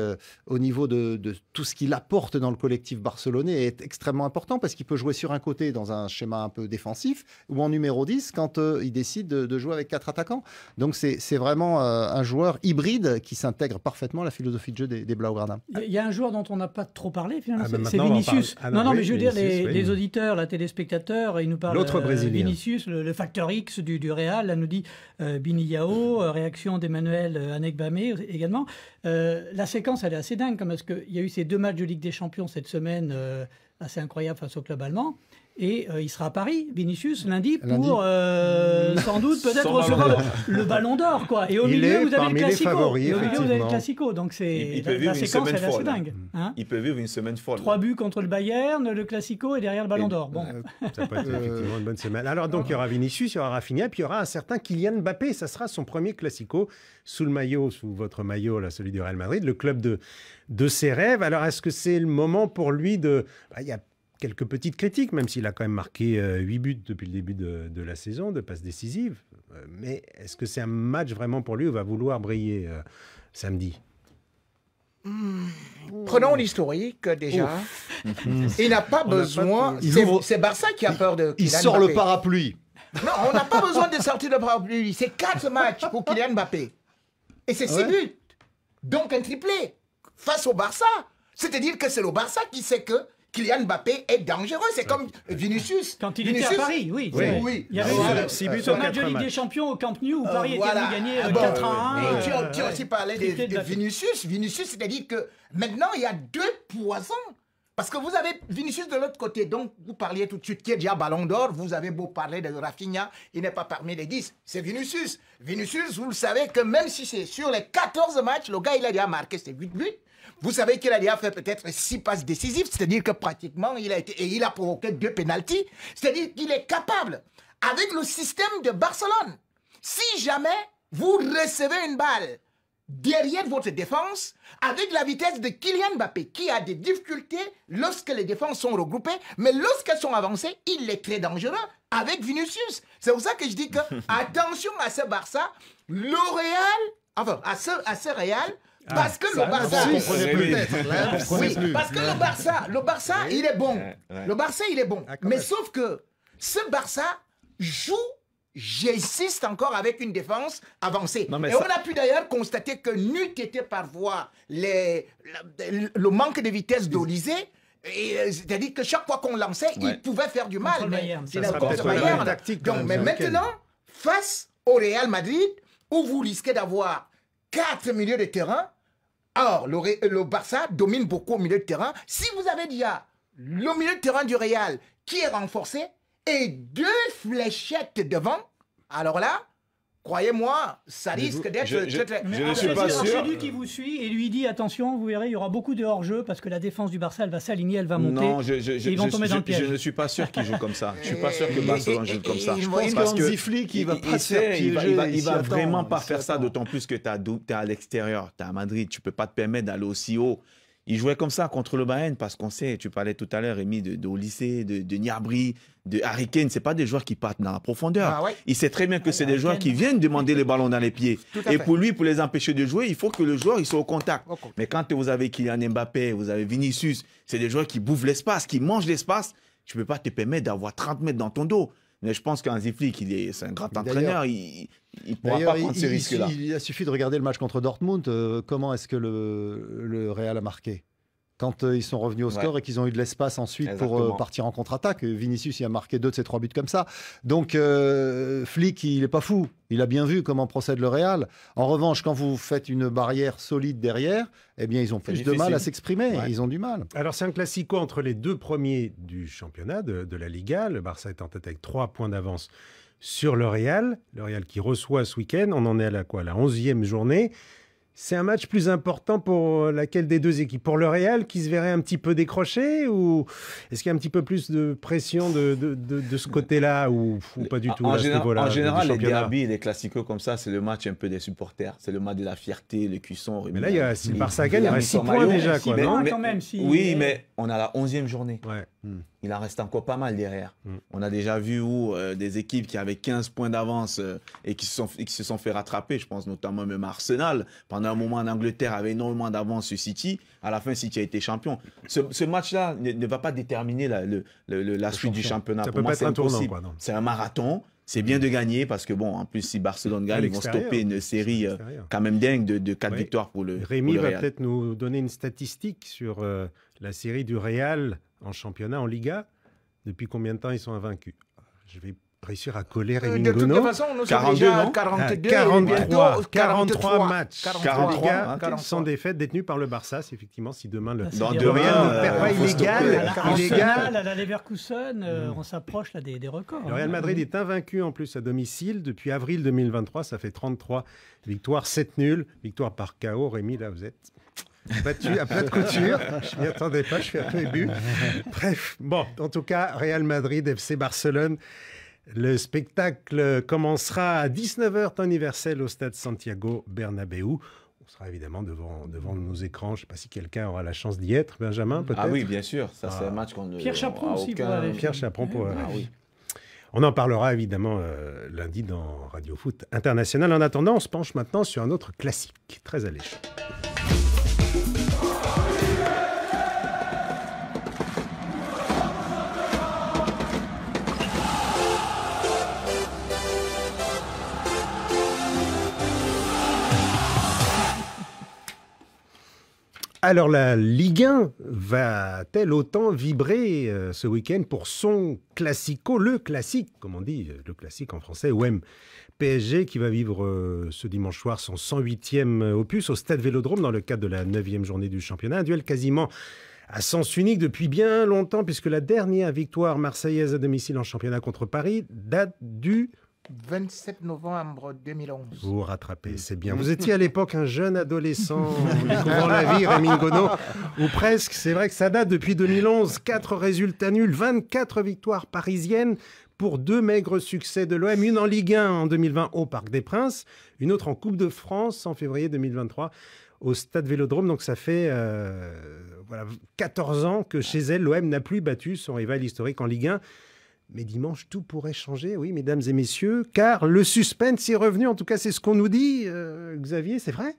au niveau de tout ce qu'il apporte dans le collectif barcelonais, est extrêmement important parce qu'il peut jouer sur un côté dans un schéma un peu défensif ou en numéro 10 quand il décide de jouer avec 4 attaquants. Donc c'est vraiment un joueur hybride qui s'intègre parfaitement à la philosophie de jeu des Blaugrana. Il y a un joueur dont on n'a pas trop parlé finalement, c'est Vinicius. Non, mais je veux dire, les auditeurs, les téléspectateurs, ils nous parlent Vinicius, le facteur X du Real, là nous dit Bini Yao, réaction d'Emmanuel Anegbame également. La séquence, elle est assez dingue, parce qu'il y a eu ces 2 matchs de Ligue des Champions cette semaine, assez incroyable face au club allemand. Et il sera à Paris, Vinicius, lundi pour sans doute peut-être Sans recevoir ballon d'or. le ballon d'or, quoi. Et au Il milieu, est vous avez le parmi les Classico. favoris, Et au milieu, vous avez le effectivement. Classico. Donc Il peut la vivre une séquence, semaine elle est assez folle. dingue. Hein. Il peut vivre une semaine folle. 3 buts contre le Bayern, le Classico et derrière le ballon d'or. Bon. Ça peut être effectivement une bonne semaine. Alors donc il y aura Vinicius, il y aura Rafinha, puis il y aura un certain Kylian Mbappé. Ça sera son premier Classico sous votre maillot, là, celui du Real Madrid, le club de ses rêves. Alors est-ce que c'est le moment pour lui de... Il y a quelques petites critiques, même s'il a quand même marqué 8 buts depuis le début de la saison, de passes décisives. Mais est-ce que c'est un match vraiment pour lui où il va vouloir briller samedi? Prenons l'historique déjà. Il n'a pas besoin. C'est Barça qui a peur de Il Kylian sort Mbappé. le parapluie. Non, on n'a pas besoin de sortir le parapluie. C'est 4 matchs pour Kylian Mbappé. Et c'est 6 buts. Donc un triplé face au Barça. C'est-à-dire que c'est le Barça qui sait que Kylian Mbappé est dangereux. C'est comme Vinicius. Quand il était à Paris, oui. Oui. Il y avait Voilà. 6 buts ce en match de 4 Ligue des matchs. Champions au Camp Nou où Paris Voilà. était venu gagner Bon, 4 à 1. et tu as aussi parlé de Vinicius. Vinicius, c'est-à-dire que maintenant, il y a 2 poisons. Parce que vous avez Vinicius de l'autre côté. Donc, vous parliez tout de suite qui est déjà ballon d'or. Vous avez beau parler de Rafinha, il n'est pas parmi les 10. C'est Vinicius. Vinicius, vous le savez que même si c'est sur les 14 matchs, le gars, il a déjà marqué ses 8 buts. Vous savez qu'il a déjà fait peut-être 6 passes décisives. C'est-à-dire que pratiquement, il a provoqué 2 pénaltys. C'est-à-dire qu'il est capable, avec le système de Barcelone, si jamais vous recevez une balle derrière votre défense, avec la vitesse de Kylian Mbappé, qui a des difficultés lorsque les défenses sont regroupées, mais lorsqu'elles sont avancées, il est très dangereux avec Vinicius. C'est pour ça que je dis que attention à ce Barça, le Real, enfin, à ce Real, parce que le Barça... Oui, parce que le Barça, il est bon. Le Barça, il est bon. Mais sauf que ce Barça joue... J'insiste encore avec une défense avancée. On a pu d'ailleurs constater que n'eût été par voir le manque de vitesse d'Olysée, c'est-à-dire que chaque fois qu'on lançait, il pouvait faire du mal. Ça sera peut-être la même tactique. Mais maintenant, face au Real Madrid, où vous risquez d'avoir 4 milieux de terrain, or le Barça domine beaucoup au milieu de terrain. Si vous avez déjà le milieu de terrain du Real qui est renforcé, et 2 fléchettes devant, alors là, croyez-moi, ça risque d'être... Je ne suis pas sûr. C'est lui qui vous suit et lui dit attention, vous verrez, il y aura beaucoup de hors-jeu parce que la défense du Barça, elle va s'aligner, elle va monter. Non, ils vont tomber dans le piège. je ne suis pas sûr qu'il joue comme ça. Je ne suis pas sûr que Barcelone joue comme ça. Je pense parce que Flick, il va pas se faire il piéger, va attend, vraiment pas il faire s'y ça, attend. d'autant plus que tu es à l'extérieur, tu es à Madrid, tu peux pas te permettre d'aller aussi haut. Il jouait comme ça contre le Bayern parce qu'on sait, tu parlais tout à l'heure, Rémi, de lycée, de Gnabry, de Harry Kane, c'est pas des joueurs qui partent dans la profondeur. Ah ouais. Il sait très bien que c'est des joueurs qui viennent demander les ballons dans les pieds. à Et fait. pour lui, pour les empêcher de jouer, il faut que le joueur il soit au contact. Mais quand vous avez Kylian Mbappé, vous avez Vinicius, c'est des joueurs qui bouffent l'espace, qui mangent l'espace. Tu peux pas te permettre d'avoir 30 mètres dans ton dos. Mais je pense qu'un Flick, c'est un grand entraîneur. Il ne pourra pas prendre ces risques-là. Il a suffi de regarder le match contre Dortmund. Comment est-ce que le Real a marqué quand ils sont revenus au score et qu'ils ont eu de l'espace ensuite pour partir en contre-attaque. Vinicius, il a marqué 2 de ses 3 buts comme ça. Donc, Flick, il n'est pas fou. Il a bien vu comment procède le Real. En revanche, quand vous faites une barrière solide derrière, eh bien, ils ont plus de mal à s'exprimer. Ouais. Ils ont du mal. Alors, c'est un classico entre les 2 premiers du championnat de la Liga. Le Barça est en tête avec 3 points d'avance sur le Real. Le Real qui reçoit ce week-end. On en est à la 11e journée. C'est un match plus important pour laquelle des 2 équipes? Pour le Real qui se verrait un petit peu décroché, ou est-ce qu'il y a un petit peu plus de pression de ce côté-là, ou pas du tout en à ce niveau-là? En général, les derbys, les classicos comme ça, c'est le match un peu des supporters. C'est le match de la fierté, le cuisson. Mais là, si le Barça gagne, il y aurait 6 points déjà. Quoi, non quand même, oui, mais on a la 11e journée. Ouais. Il en reste encore pas mal derrière. On a déjà vu où des équipes qui avaient 15 points d'avance et qui se sont fait rattraper. Je pense notamment même à Arsenal. Pendant un moment en Angleterre, avait énormément d'avance sur City. À la fin, City a été champion. Ce match-là ne va pas déterminer la suite du championnat. Ça Pour peut moi, pas être un tournant. C'est un marathon. C'est bien de gagner parce que, bon, en plus, si Barcelone gagne, ils vont stopper une série quand même dingue de 4 victoires pour le Rémi pour le va peut-être nous donner une statistique sur la série du Real en championnat, en Liga. Depuis combien de temps ils sont invaincus? Je vais réussir à coller De Rémi toute Ngono. façon, nous sommes 42, déjà à non 42 43 matchs, 43, sans défaite détenus par le Barça. C'est effectivement si demain le Dans C'est deux des Real rien, ne perd pas faut stopper. illégal. À la illégal. Arsenal, à la Leverkusen, on s'approche là des records. Le Real Madrid est invaincu en plus à domicile depuis avril 2023. Ça fait 33 victoires, 7 nuls. Victoire par KO. Rémi, là, vous êtes battu à plat de couture. Je m'y attendais pas, je suis un peu ému. Bref, bon, en tout cas, Real Madrid, FC Barcelone. Le spectacle commencera à 19h temps universel au stade Santiago Bernabéu. On sera évidemment devant nos écrans. Je ne sais pas si quelqu'un aura la chance d'y être. Benjamin, peut-être? Ah oui, bien sûr. Ça, c'est un match qu'on ne. Pierre Chaperon aussi pour aller. Pierre Chaperon pour... Ah oui. On en parlera évidemment lundi dans Radio Foot International. En attendant, on se penche maintenant sur un autre classique très alléchant. Alors la Ligue 1 va-t-elle autant vibrer ce week-end pour son classico, le classique, comme on dit, le classique en français, OM PSG, qui va vivre ce dimanche soir son 108e opus au Stade Vélodrome dans le cadre de la 9e journée du championnat. Un duel quasiment à sens unique depuis bien longtemps, puisque la dernière victoire marseillaise à domicile en championnat contre Paris date du 27 novembre 2011. Vous vous rattrapez, c'est bien. Vous étiez à l'époque un jeune adolescent découvrant la vie, Rémi Ngono, ou presque. C'est vrai que ça date depuis 2011. 4 résultats nuls, 24 victoires parisiennes pour 2 maigres succès de l'OM. Une en Ligue 1 en 2020 au Parc des Princes, une autre en Coupe de France en février 2023 au Stade Vélodrome. Donc ça fait 14 ans que chez elle, l'OM n'a plus battu son rival historique en Ligue 1. Mais dimanche, tout pourrait changer, oui, mesdames et messieurs, car le suspense est revenu. En tout cas, c'est ce qu'on nous dit. Xavier, c'est vrai?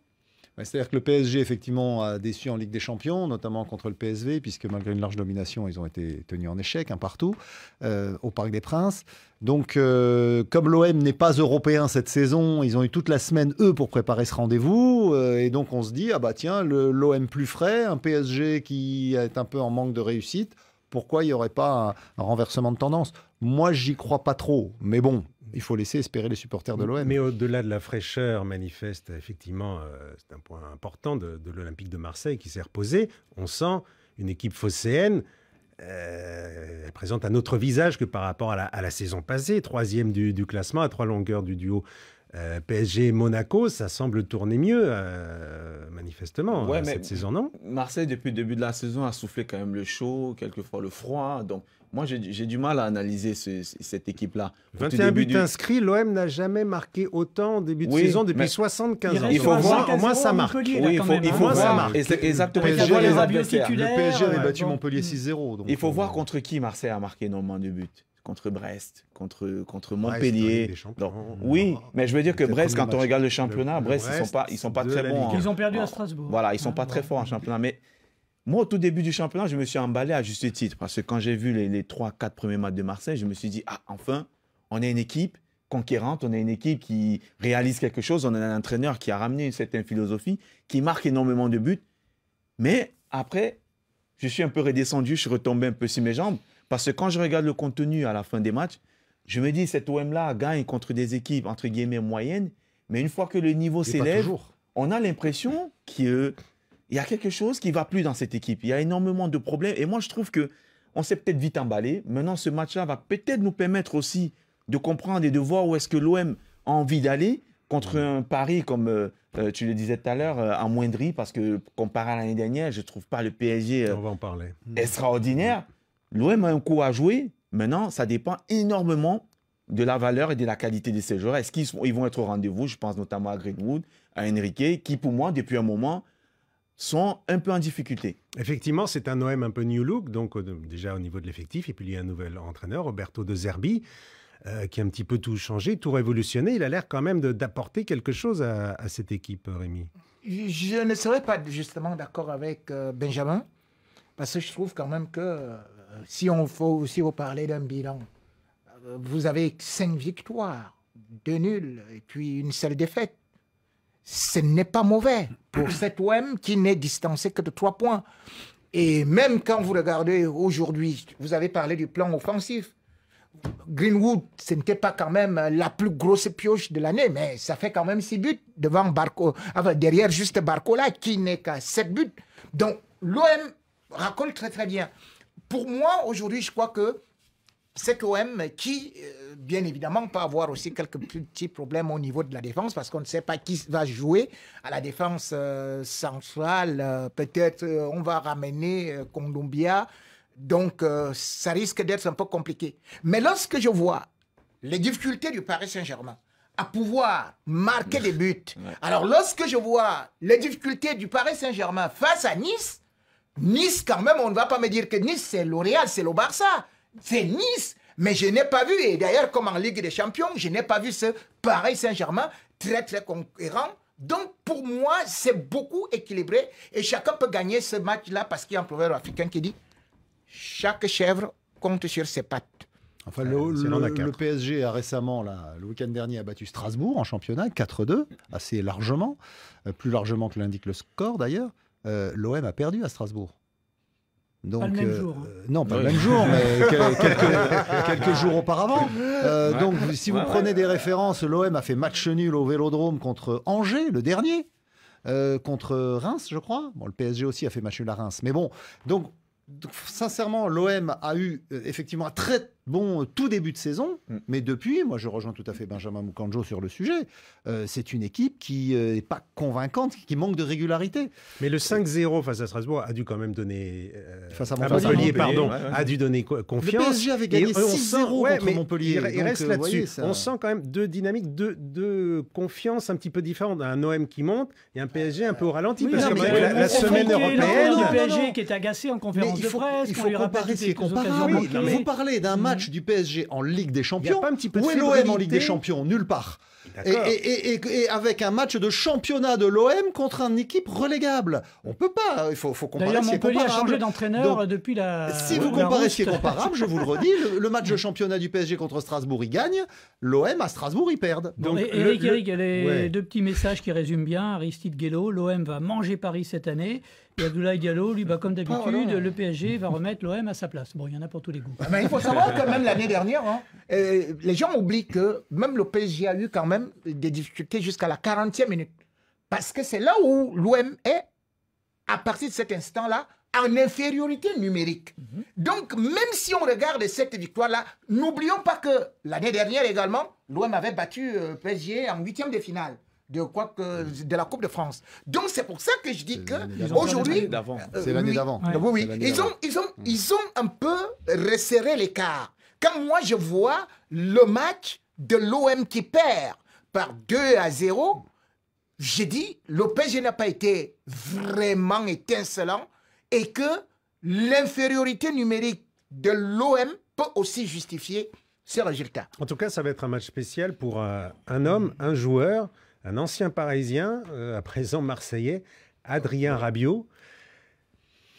C'est-à-dire que le PSG, effectivement, a déçu en Ligue des Champions, notamment contre le PSV, puisque malgré une large domination, ils ont été tenus en échec, partout, au Parc des Princes. Donc, comme l'OM n'est pas européen cette saison, ils ont eu toute la semaine, eux, pour préparer ce rendez-vous. Et donc, on se dit, ah bah tiens, l'OM plus frais, un PSG qui est un peu en manque de réussite, pourquoi il n'y aurait pas un renversement de tendance? Moi, j'y crois pas trop. Mais bon, il faut laisser espérer les supporters de l'OM. Mais au-delà de la fraîcheur manifeste, effectivement, c'est un point important de l'Olympique de Marseille qui s'est reposé. On sent une équipe phocéenne. Elle présente un autre visage que par rapport à la saison passée. 3e du classement, à 3 longueurs du duo PSG-Monaco. Ça semble tourner mieux, manifestement, cette saison, non? Marseille, depuis le début de la saison, a soufflé quand même le chaud, quelquefois le froid. Donc, moi, j'ai du mal à analyser cette équipe-là. 21 buts inscrits, l'OM n'a jamais marqué autant en début de saison depuis 75 ans. Il faut voir, au moins ça marque. Oui, il faut voir, ça marque. Exactement. Il faut voir les adversaires. Le PSG avait battu Montpellier 6-0. Il faut voir contre qui Marseille a marqué énormément de buts. Contre Brest, contre Montpellier. Donc, oui, mais je veux dire que Brest, quand on regarde le championnat, Brest, ils sont pas très bons. Ils ont perdu à Strasbourg. Voilà, ils sont pas très forts en championnat. Mais moi, au tout début du championnat, je me suis emballé à juste titre. Parce que quand j'ai vu les 3-4 premiers matchs de Marseille, je me suis dit, ah, enfin, on est une équipe conquérante, on est une équipe qui réalise quelque chose, on a un entraîneur qui a ramené une certaine philosophie, qui marque énormément de buts. Mais après, je suis un peu redescendu, je suis retombé un peu sur mes jambes. Parce que quand je regarde le contenu à la fin des matchs, je me dis, cet OM-là gagne contre des équipes, entre guillemets, moyennes. Mais une fois que le niveau s'élève, on a l'impression qu'il y a quelque chose qui ne va plus dans cette équipe. Il y a énormément de problèmes. Et moi, je trouve qu'on s'est peut-être vite emballé. Maintenant, ce match-là va peut-être nous permettre aussi de comprendre et de voir où est-ce que l'OM a envie d'aller contre un Paris, comme tu le disais tout à l'heure, amoindri. Parce que comparé à l'année dernière, je ne trouve pas le PSG on va en parler. Extraordinaire. L'OM a un coup à jouer. Maintenant, ça dépend énormément de la valeur et de la qualité de ces joueurs. Est-ce qu'ils vont être au rendez-vous? Je pense notamment à Greenwood, à Enrique, qui pour moi, depuis un moment, sont un peu en difficulté. Effectivement, c'est un OM un peu new look, donc déjà au niveau de l'effectif. Et puis il y a un nouvel entraîneur, Roberto De Zerbi, qui a un petit peu tout changé, tout révolutionné. Il a l'air quand même d'apporter quelque chose à cette équipe, Rémi. Je ne serais pas justement d'accord avec Benjamin, parce que je trouve quand même que si on faut aussi vous parler d'un bilan, vous avez 5 victoires, 2 nuls et puis une seule défaite. Ce n'est pas mauvais pour cet OM qui n'est distancé que de 3 points. Et même quand vous regardez aujourd'hui, vous avez parlé du plan offensif. Greenwood, ce n'était pas quand même la plus grosse pioche de l'année, mais ça fait quand même 6 buts devant derrière juste Barcola qui n'est qu'à 7 buts. Donc l'OM racole très très bien. Pour moi, aujourd'hui, je crois que cet OM qui, bien évidemment, peut avoir aussi quelques petits problèmes au niveau de la défense parce qu'on ne sait pas qui va jouer à la défense centrale. Peut-être on va ramener Kondogbia. Donc, ça risque d'être un peu compliqué. Mais lorsque je vois les difficultés du Paris Saint-Germain à pouvoir marquer des buts, alors lorsque je vois les difficultés du Paris Saint-Germain face à Nice, Nice quand même, on ne va pas me dire que Nice c'est L'Oréal, c'est le Barça. C'est Nice. Mais je n'ai pas vu, et d'ailleurs comme en Ligue des Champions, je n'ai pas vu ce Paris Saint-Germain très très conquérant. Donc, pour moi, c'est beaucoup équilibré et chacun peut gagner ce match-là parce qu'il y a un proverbe africain qui dit chaque chèvre compte sur ses pattes. Enfin, le PSG a récemment, là, le week-end dernier, a battu Strasbourg en championnat, 4-2, assez largement, plus largement que l'indique le score d'ailleurs. L'OM a perdu à Strasbourg. Donc, pas le même jour. Non, pas le même jour, mais quelques jours auparavant. Donc, si vous prenez des références, l'OM a fait match nul au Vélodrome contre Angers, le dernier, contre Reims, je crois. Bon, le PSG aussi a fait match nul à Reims. Mais bon, donc sincèrement, l'OM a eu effectivement un très bon tout début de saison, mais depuis, moi je rejoins tout à fait Benjamin Mukanjo sur le sujet, c'est une équipe qui n'est pas convaincante, qui manque de régularité. Mais le 5-0 face à Strasbourg a dû quand même donner... face à Montpellier, pardon, a dû donner confiance. Le PSG avait gagné 6-0 contre Montpellier. Il reste là-dessus. On sent quand même deux dynamiques, deux confiances un petit peu différentes. Un OM qui monte et un PSG un peu au ralenti. Parce que la semaine européenne... Le PSG qui est agacé en conférence de presse. Il faut comparer ce qui est comparable. Vous parlez d'un match du PSG en Ligue des Champions. Où est l'OM en Ligue des Champions? Nulle part. Et avec un match de championnat de l'OM contre une équipe relégable. On peut pas. Il faut comparer ce qui est comparable. Montpellier a changé d'entraîneur depuis la... Si vous comparez ce qui est comparable, je vous le redis, le match de championnat du PSG contre Strasbourg, il gagne. L'OM à Strasbourg, ils perdent. Donc, Eric, il y a les deux petits messages qui résument bien. Aristide Guélo, l'OM va manger Paris cette année. Et Abdoulaye Diallo, lui, comme d'habitude, le PSG va remettre l'OM à sa place. Bon, il y en a pour tous les goûts. Mais il faut savoir que même l'année dernière, les gens oublient que même le PSG a eu quand même des difficultés jusqu'à la 40e minute. Parce que c'est là où l'OM est, à partir de cet instant-là, en infériorité numérique. Donc, même si on regarde cette victoire-là, n'oublions pas que l'année dernière également, l'OM avait battu PSG en 8e de finale. De la Coupe de France. Donc c'est pour ça que je dis que aujourd'hui, c'est l'année d'avant. Oui, ils ont un peu resserré l'écart. Quand moi je vois le match de l'OM qui perd par 2-0, j'ai dit le PSG n'a pas été vraiment étincelant et que l'infériorité numérique de l'OM peut aussi justifier ce résultat. En tout cas, ça va être un match spécial pour un homme, un joueur, un ancien Parisien, à présent Marseillais, Adrien Rabiot.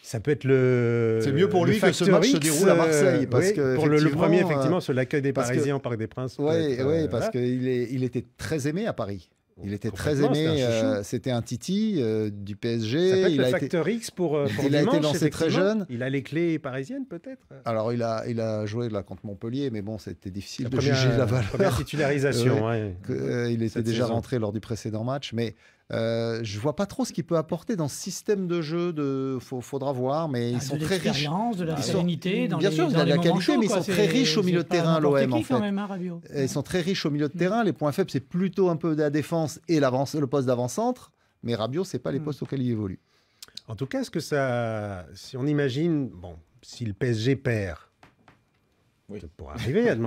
Ça peut être le... C'est mieux pour lui que ce match se déroule à Marseille. Parce que pour le premier, effectivement, sur l'accueil des Parisiens au Parc des Princes. Oui, parce qu'il était très aimé à Paris. Il était très aimé, c'était un Titi du PSG. Ça peut être le facteur X pour il a été lancé très jeune. Il a les clés parisiennes peut-être. Alors il a joué là contre Montpellier, mais bon, c'était difficile de juger la valeur. Première titularisation. Il était déjà rentré lors du précédent match, mais je vois pas trop ce qu'il peut apporter dans ce système de jeu. Faudra voir, mais ils sont très riches. De la sérénité. Bien sûr, il y a de la qualité, mais ils sont très riches au milieu de terrain, l'OM en fait. Ils sont très riches au milieu de terrain. Les points faibles, c'est plutôt un peu de la défense et le poste d'avant-centre, mais Rabiot, c'est pas les postes auxquels il évolue. En tout cas, est-ce que ça, si on imagine, si le PSG perd, ça pourrait arriver à ce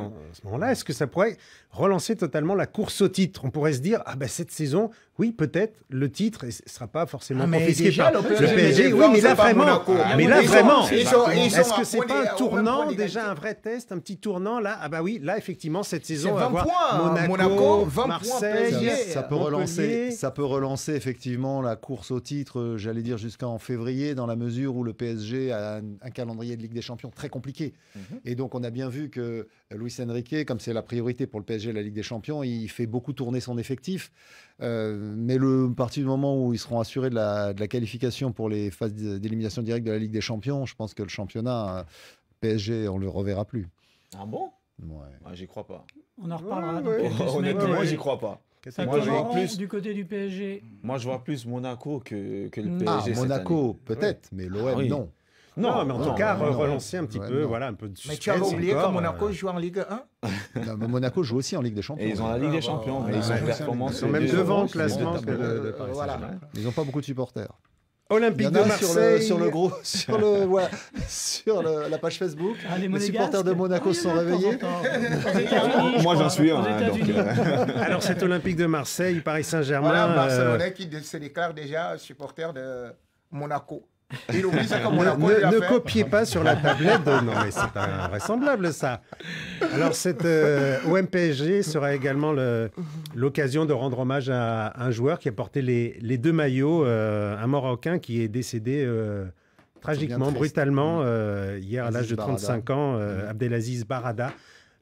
moment-là, est-ce que ça pourrait relancer totalement la course au titre? On pourrait se dire, cette saison, oui, peut-être, le titre ne sera pas forcément confisqué par le PSG. Oui, mais là, vraiment, est-ce que c'est pas un tournant, déjà un vrai test, un petit tournant, là? Là, effectivement, cette saison, on va voir Monaco, 20 Marseille, ça peut relancer, effectivement, la course au titre, j'allais dire, jusqu'en février, dans la mesure où le PSG a un calendrier de Ligue des Champions très compliqué. Et donc, on a bien vu que Luis Enrique, comme c'est la priorité pour le PSG, la Ligue des Champions, il fait beaucoup tourner son effectif. Mais à partir du moment où ils seront assurés de la qualification pour les phases d'élimination directe de la Ligue des Champions, je pense que le championnat PSG, on ne le reverra plus. Ah bon? Ouais, j'y crois pas. On en reparlera. Ouais, dans quelques semaines. Honnêtement, j'y crois pas. Ça Moi, je commence vois plus. du côté du PSG. Moi, je vois plus Monaco que le PSG. Ah, cette Monaco, peut-être, mais l'OM, oui. non. Non, mais en tout cas, non, relancer un petit peu, non. voilà, un peu de Mais tu avais suspense oublié que encore, Monaco joue en Ligue 1. Non, mais Monaco joue aussi en Ligue des Champions. Et ils ont la Ligue des Champions, mais ils sont performants. Ils sont même devant au classement que le Paris Voilà. Saint-Germain. Ils n'ont pas beaucoup de supporters. Olympique Il y en de a Marseille. sur la page Facebook. Ah, les Les Monégasques. supporters de Monaco se sont réveillés. Moi, j'en suis un. hein, donc, Alors, cet Olympique de Marseille, Paris Saint-Germain. Voilà, Barcelonais qui se déclare déjà supporter de Monaco. Il oublie ça comme Monaco. il l'a Ne fait. copiez pas sur la tablette. Non, mais c'est invraisemblable, ça. Alors, cette OM-PSG sera également l'occasion de rendre hommage à un joueur qui a porté les deux maillots, un Marocain qui est décédé tragiquement, triste. brutalement, hier à l'âge de Aziz 35 ans, Abdelaziz Barada,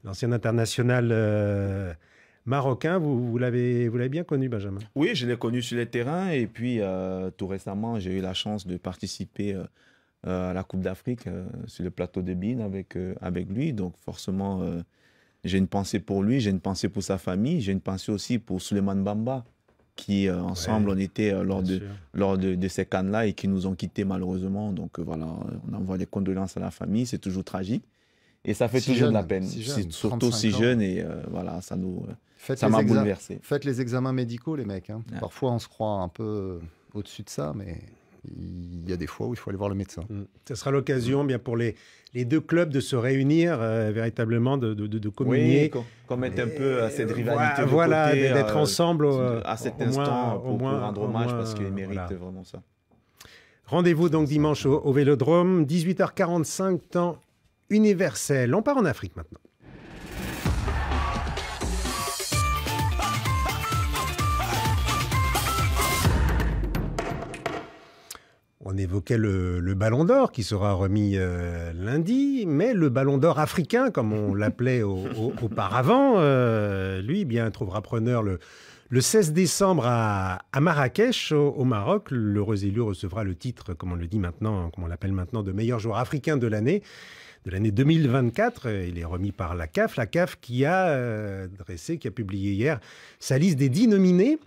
l'ancien international marocain. Vous l'avez bien connu, Benjamin? Oui, je l'ai connu sur les terrains et puis tout récemment, j'ai eu la chance de participer à la Coupe d'Afrique sur le plateau de Bine avec lui. Donc forcément, j'ai une pensée pour lui, j'ai une pensée pour sa famille, j'ai une pensée aussi pour Souleymane Bamba, qui ensemble on était lors de ces CAN-là et qui nous ont quittés malheureusement. Donc voilà, on envoie des condoléances à la famille, c'est toujours tragique. Et ça fait toujours de la peine, c'est surtout si jeune et voilà, ça m'a bouleversé. Faites les examens médicaux, les mecs. Hein. Ouais. Parfois, on se croit un peu au-dessus de ça, mais il y a des fois où il faut aller voir le médecin. Ce sera l'occasion bien pour les deux clubs de se réunir, véritablement de communier. Oui, qu'on mette un peu cette rivalité de voilà, côté, d'être ensemble à cet instant pour rendre hommage parce qu'il mérite vraiment ça. Rendez-vous donc dimanche au Vélodrome, 18h45, temps universel. On part en Afrique maintenant. On évoquait le Ballon d'Or qui sera remis lundi, mais le Ballon d'Or africain, comme on l'appelait auparavant, lui, bien, trouvera preneur le 16 décembre à Marrakech, au Maroc. L'heureux élu recevra le titre, comme on le dit maintenant, comme on l'appelle maintenant, de meilleur joueur africain de l'année 2024. Il est remis par la CAF qui a publié hier sa liste des 10 nominés.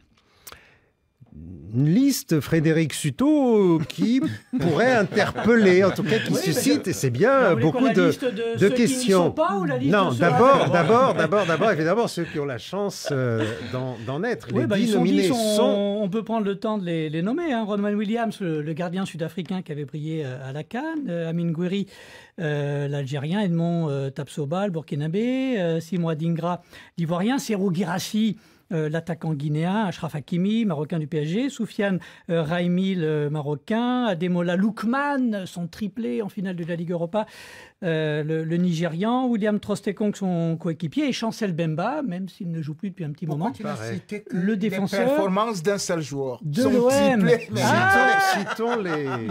Une liste, Frédéric Suto, qui pourrait interpeller, en tout cas qui suscite, et c'est bien, beaucoup de questions. Non, d'abord, évidemment, ceux qui ont la chance d'en être. Oui, les 10 nominés sont... On peut prendre le temps de les nommer. Hein. Ronwen Williams, le gardien sud-africain qui avait brillé à la CAN, Amine Gouiri, l'Algérien, Edmond Tapsoba, le Burkinabé, Simo Adingra, l'Ivoirien, Serhou Guirassy, l'attaquant guinéen, Achraf Hakimi, marocain du PSG, Soufiane Raimi, le marocain, Ademola Lookman, son triplé en finale de la Ligue Europa, le Nigérian, William Trostekong, son coéquipier, et Chancel Bemba, même s'il ne joue plus depuis un petit moment. Le défenseur. Les performances d'un seul joueur. De l'OM. Citons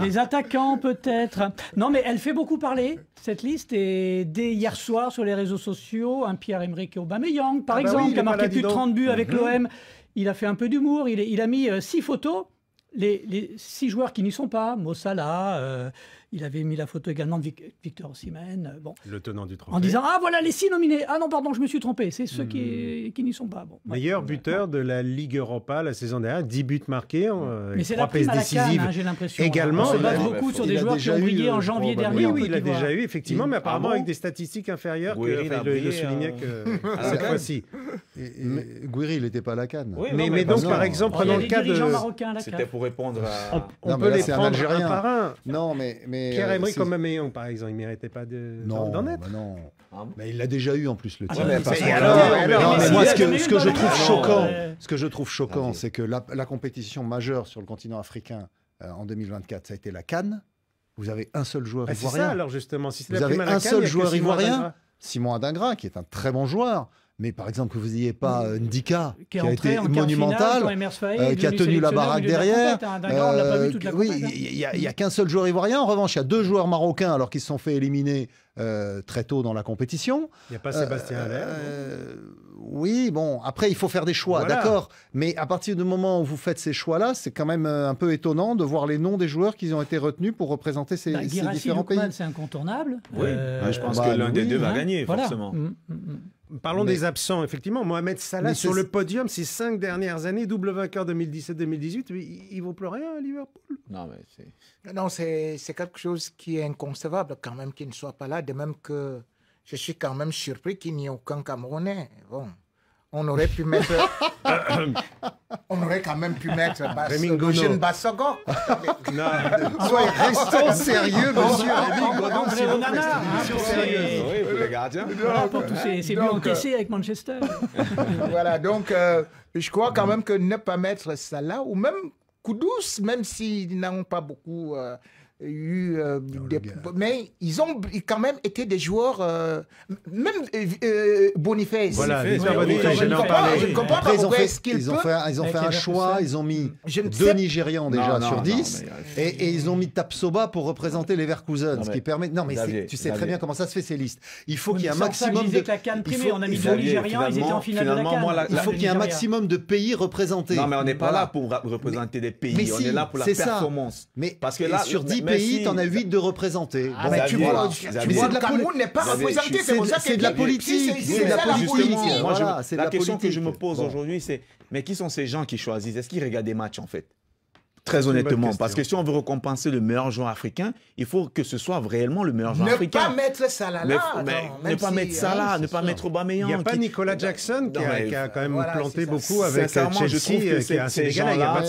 les attaquants, peut-être. Non, mais elle fait beaucoup parler, cette liste. Et dès hier soir, sur les réseaux sociaux, un Pierre-Emerick Aubameyang, par exemple, qui a marqué plus de 30 buts avec l'OM. Il a fait un peu d'humour. Il a mis 6 photos. Les 6 joueurs qui n'y sont pas. Mo Salah, il avait mis la photo également de Victor Osimhen. Bon. Le tenant du trophée. En disant, ah voilà les 6 nominés. Ah non, pardon, je me suis trompé. C'est ceux qui n'y sont pas. Bon, meilleur buteur de la Ligue Europa la saison dernière. 10 buts marqués. Mais c'est la prime à la CAN, hein, j'ai l'impression. Également. On se base beaucoup sur des joueurs qui ont brillé en janvier dernier. Oui, il a déjà eu, effectivement, mais apparemment avec des statistiques inférieures. Il le soulignait que cette fois-ci. Gouiri, il n'était pas à la CAN. Mais donc, par exemple, prenons le cas de... C'était pour répondre à... On peut les prendre un par un. Non, mais Pierre-Emerick Aubameyang, par exemple, il ne méritait pas d'en être. Bah non. Mais il l'a déjà eu en plus, le titre. Mais moi, ce que je trouve choquant, c'est que la compétition majeure sur le continent africain en 2024, ça a été la CAN. Vous avez un seul joueur ivoirien. C'est ça, alors justement. Si vous avez un seul joueur ivoirien, Simon Adingra, qui est un très bon joueur. Mais par exemple, que vous n'ayez pas Ndika, qui a été monumental, qui a tenu la baraque derrière. Oui, il n'y a qu'un seul joueur ivoirien. En revanche, il y a 2 joueurs marocains alors qu'ils se sont fait éliminer très tôt dans la compétition. Il n'y a pas Sébastien Haller. Oui, bon, après, il faut faire des choix, d'accord. Mais à partir du moment où vous faites ces choix-là, c'est quand même un peu étonnant de voir les noms des joueurs qui ont été retenus pour représenter ces différents pays. C'est incontournable. Oui, je pense que l'un des deux va gagner, forcément. Parlons des absents, effectivement. Mohamed Salah sur le podium ces 5 dernières années, double vainqueur 2017-2018. Il ne vaut plus rien à Liverpool. Non, c'est quelque chose qui est inconcevable quand même qu'il ne soit pas là. De même que je suis quand même surpris qu'il n'y ait aucun Camerounais. Bon, on aurait pu mettre... on aurait quand même pu mettre le jeune Bassogo. Soyez restons sérieux, monsieur le gardien. Pour tous ces buts encaissés avec Manchester. Voilà, donc je crois quand même que ne pas mettre ça là, ou même Kudus, même s'ils n'ont pas beaucoup mais ils ont quand même été des joueurs, même Boniface. Voilà, je ne comprends pas pourquoi est-ce ils ont fait un choix, ils ont mis 2 Nigérians déjà sur 10, et ils ont mis Tapsoba pour représenter les Leverkusen, ce qui permet... Non, mais tu sais très bien comment ça se fait, ces listes. Il faut qu'il y ait un maximum de... On a mis 2 Nigérians, ils étaient en finale de la CAN. Il faut qu'il y ait un maximum de pays représentés. Non, mais on n'est pas là pour représenter des pays, on est là pour la performance. Parce que là, sur 10 pays, t'en as 8 de représentés. Tu vois, le Cameroun n'est pas représenté, c'est de la politique. C'est de la politique. La question que je me pose aujourd'hui, c'est mais qui sont ces gens qui choisissent? Est-ce qu'ils regardent des matchs en fait? Très honnêtement, parce que si on veut récompenser le meilleur joueur africain, il faut que ce soit réellement le meilleur joueur africain. Ne pas mettre Salah là. Ne pas mettre Salah, ne pas mettre Aubameyang. Il n'y a pas Nicolas Jackson qui a quand même planté beaucoup avec Chelsea. Je trouve que ces gens-là,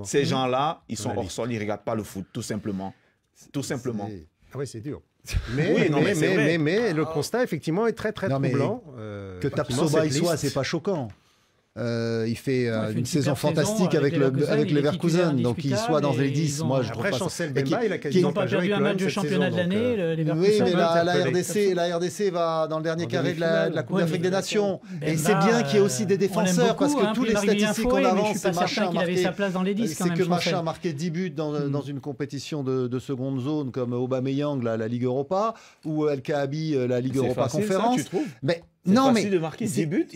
ces gens-là, ils sont hors sol, ils ne regardent pas le foot, tout simplement. Tout simplement. Ah oui, c'est dur. Mais le constat, effectivement, est très, très troublant. Que Tapsoba y soit, c'est pas choquant. Il fait une saison fantastique avec Leverkusen, donc il soit dans les 10. Moi, je trouve pas Chancel Bemba, il a quasiment pas perdu un match de championnat de l'année. Oui, mais la RDC va dans le dernier carré de la Coupe d'Afrique des Nations. Et c'est bien qu'il y ait aussi des défenseurs, parce que tous les statistiques qu'on avance, c'est que Machin a marqué 10 buts dans une compétition de seconde zone comme Aubameyang, la Ligue Europa, ou El Kaabi, la Ligue Europa Conférence. Non, mais de marquer 10 buts.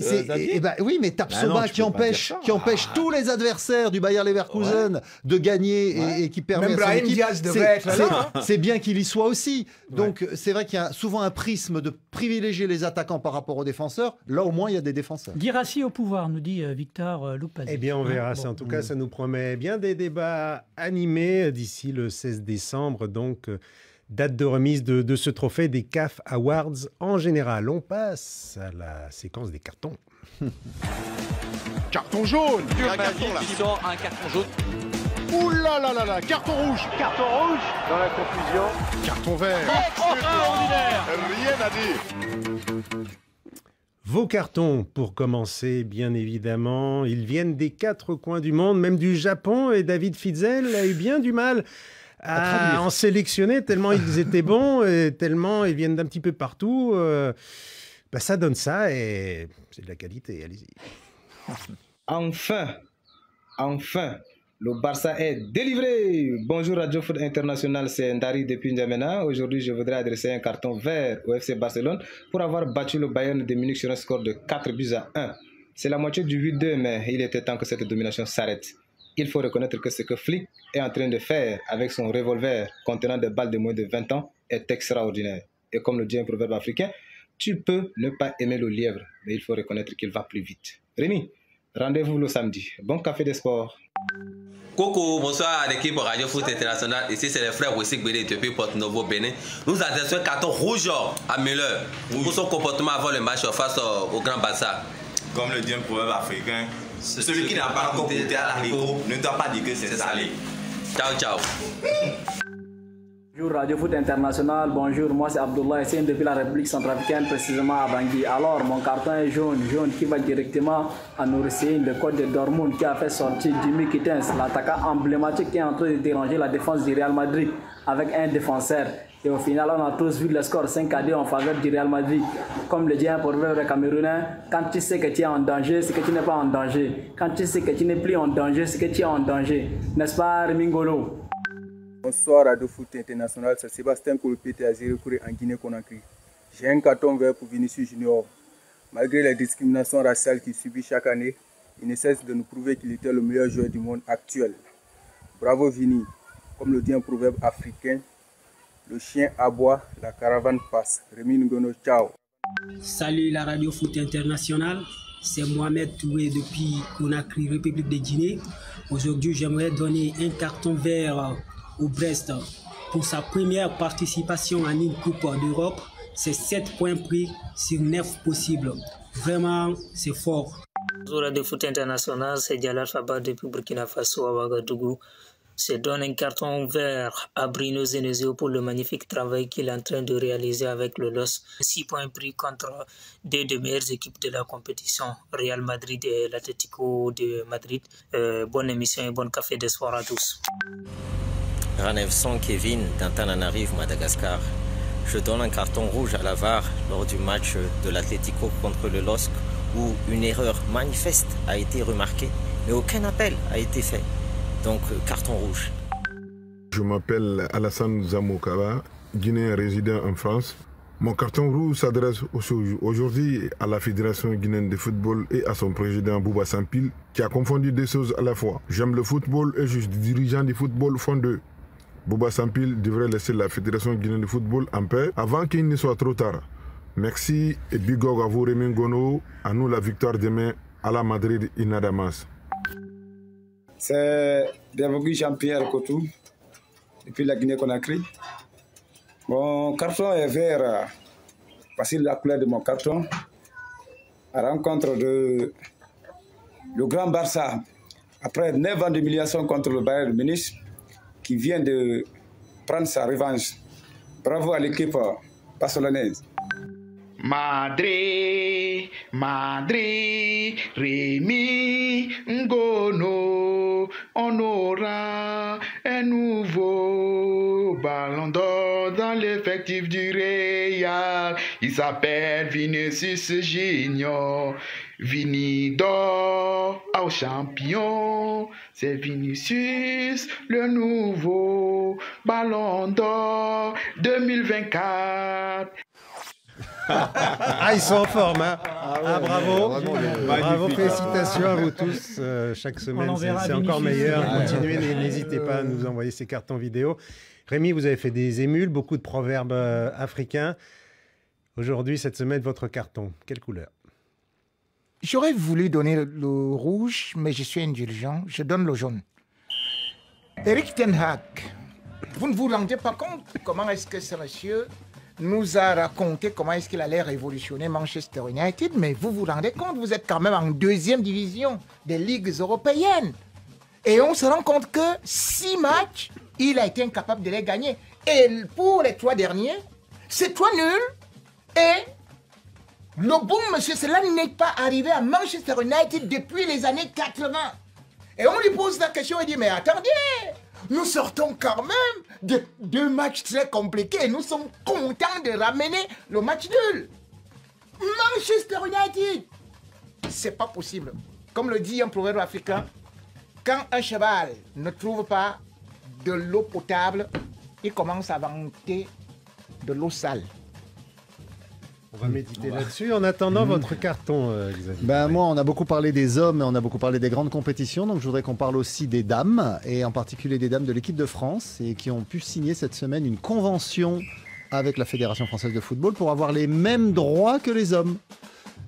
Oui, mais Tapsoba qui empêche tous les adversaires du Bayer Leverkusen de gagner et qui permet à son équipe. C'est bien qu'il y soit aussi. Donc c'est vrai qu'il y a souvent un prisme de privilégier les attaquants par rapport aux défenseurs. Là, au moins, il y a des défenseurs. Guirassy au pouvoir, nous dit Victor Loupaz. Eh bien, on verra ça. En tout cas, ça nous promet bien des débats animés d'ici le 16 décembre. Donc, date de remise de ce trophée des CAF Awards en général. On passe à la séquence des cartons. Carton jaune. Un carton qui sort, un carton jaune. Ouh là là là là, carton rouge. Carton rouge. Dans la confusion. Carton vert. Extraordinaire. Rien à dire. Vos cartons, pour commencer, bien évidemment, ils viennent des 4 coins du monde, même du Japon, et David Fitzel a eu bien du mal à en sélectionner, tellement ils étaient bons, et tellement ils viennent d'un petit peu partout. Ça donne ça, et c'est de la qualité, allez-y. Enfin, le Barça est délivré. Bonjour Radio Foot International, c'est Ndari depuis N'Djamena. Aujourd'hui, je voudrais adresser un carton vert au FC Barcelone pour avoir battu le Bayern de Munich sur un score de 4-1. C'est la moitié du 8-2, mais il était temps que cette domination s'arrête. Il faut reconnaître que ce que Flick est en train de faire avec son revolver contenant des balles de moins de 20 ans est extraordinaire. Et comme le dit un proverbe africain, tu peux ne pas aimer le lièvre, mais il faut reconnaître qu'il va plus vite. Rémi, rendez-vous le samedi. Bon café des sports. Coucou, bonsoir à l'équipe Radio Foot International. Ici, c'est les frères Wessik Bédé depuis Porto-Novo, Bénin. Nous adressons un carton rouge à Müller pour son comportement avant le match face au Grand Barça. Comme le dit un proverbe africain, celui qui n'a pas encore goûté à l'haricot ne doit pas dire que c'est salé. Ciao, ciao. Bonjour Radio Foot International, bonjour, moi c'est Abdullah Hussein depuis la République centrafricaine, précisément à Bangui. Alors mon carton est jaune qui va directement à Nourissine, le code de Dortmund qui a fait sortir Jimmy Kittens, l'attaquant emblématique qui est en train de déranger la défense du Real Madrid avec un défenseur. Et au final, on a tous vu le score 5-2 en faveur du Real Madrid. Comme le dit un proverbe camerounais, quand tu sais que tu es en danger, c'est que tu n'es pas en danger. Quand tu sais que tu n'es plus en danger, c'est que tu es en danger. N'est-ce pas, Rémi Ngolo? Bonsoir Radio Foot International, c'est Sébastien Kolopete à Zérekouré en Guinée-Conakry. J'ai un carton vert pour Vinicius Junior. Malgré les discriminations raciales qu'il subit chaque année, il ne cesse de nous prouver qu'il était le meilleur joueur du monde actuel. Bravo Vini. Comme le dit un proverbe africain, le chien aboie, la caravane passe. Rémi Ngono, ciao. Salut la Radio Foot International, c'est Mohamed Toué depuis Conakry, République de Guinée. Aujourd'hui, j'aimerais donner un carton vert au Brest pour sa première participation à une Coupe d'Europe. C'est 7 points pris sur 9 possibles. Vraiment, c'est fort. Bonjour Radio Foot International, c'est Dialal Faba depuis Burkina Faso à Ouagadougou. Je donne un carton vert à Bruno Genesio pour le magnifique travail qu'il est en train de réaliser avec le LOS. 6 points pris contre deux des meilleures équipes de la compétition, Real Madrid et l'Atlético de Madrid. Bonne émission et bon café de soir à tous. Ranevson Kevin d'Antananarive, Madagascar. Je donne un carton rouge à la VAR lors du match de l'Atlético contre le LOSC où une erreur manifeste a été remarquée, mais aucun appel a été fait. Donc, carton rouge. Je m'appelle Alassane Zamoukaba, guinéen résident en France. Mon carton rouge s'adresse aujourd'hui à la Fédération guinéenne de football et à son président Bouba Sampil, qui a confondu deux choses à la fois. J'aime le football et je suis dirigeant du football fondeux. Bouba Sampil devrait laisser la Fédération guinéenne de football en paix avant qu'il ne soit trop tard. Merci et big up à vous Rémi Ngono. À nous la victoire demain à la Madrid Inadamas. C'est Devogui Jean-Pierre Kotou, depuis la Guinée-Conakry. Mon carton est vert. Voici la couleur de mon carton. À rencontre de le Grand Barça, après 9 ans d'humiliation contre le Bayern de Munich, qui vient de prendre sa revanche. Bravo à l'équipe barcelonaise. Madrid, Rémi Ngono, on aura un nouveau ballon d'or dans l'effectif du Real. Il s'appelle Vinicius Junior. Vini d'or au champion, c'est Vinicius, le nouveau ballon d'or 2024. Ah, ils sont en forme, hein. Bravo. Bravo, félicitations à vous tous. Chaque semaine, c'est encore meilleur. Continuez, n'hésitez pas à nous envoyer ces cartons vidéo. Rémi, vous avez fait des émules, beaucoup de proverbes africains. Aujourd'hui, cette semaine, votre carton, quelle couleur? J'aurais voulu donner le rouge, mais je suis indulgent. Je donne le jaune. Eric Ten Hag, vous ne vous rendez pas compte comment est-ce que ce monsieur nous a raconté comment est-ce qu'il allait révolutionner Manchester United, mais vous vous rendez compte, vous êtes quand même en 2e division des ligues européennes. Et on se rend compte que 6 matchs, il a été incapable de les gagner. Et pour les 3 derniers, c'est 3 nuls. Et le bon monsieur, cela n'est pas arrivé à Manchester United depuis les années 80. Et on lui pose la question et dit, mais attendez, nous sortons quand même de 2 matchs très compliqués et nous sommes contents de ramener le match nul. Manchester United, c'est pas possible. Comme le dit un proverbe africain, quand un cheval ne trouve pas de l'eau potable, il commence à vanter de l'eau sale. On va méditer là-dessus. En attendant, votre carton, Xavier. Moi, on a beaucoup parlé des hommes et on a beaucoup parlé des grandes compétitions. Donc, je voudrais qu'on parle aussi des dames, et en particulier des dames de l'équipe de France, et qui ont pu signer cette semaine une convention avec la Fédération française de football pour avoir les mêmes droits que les hommes.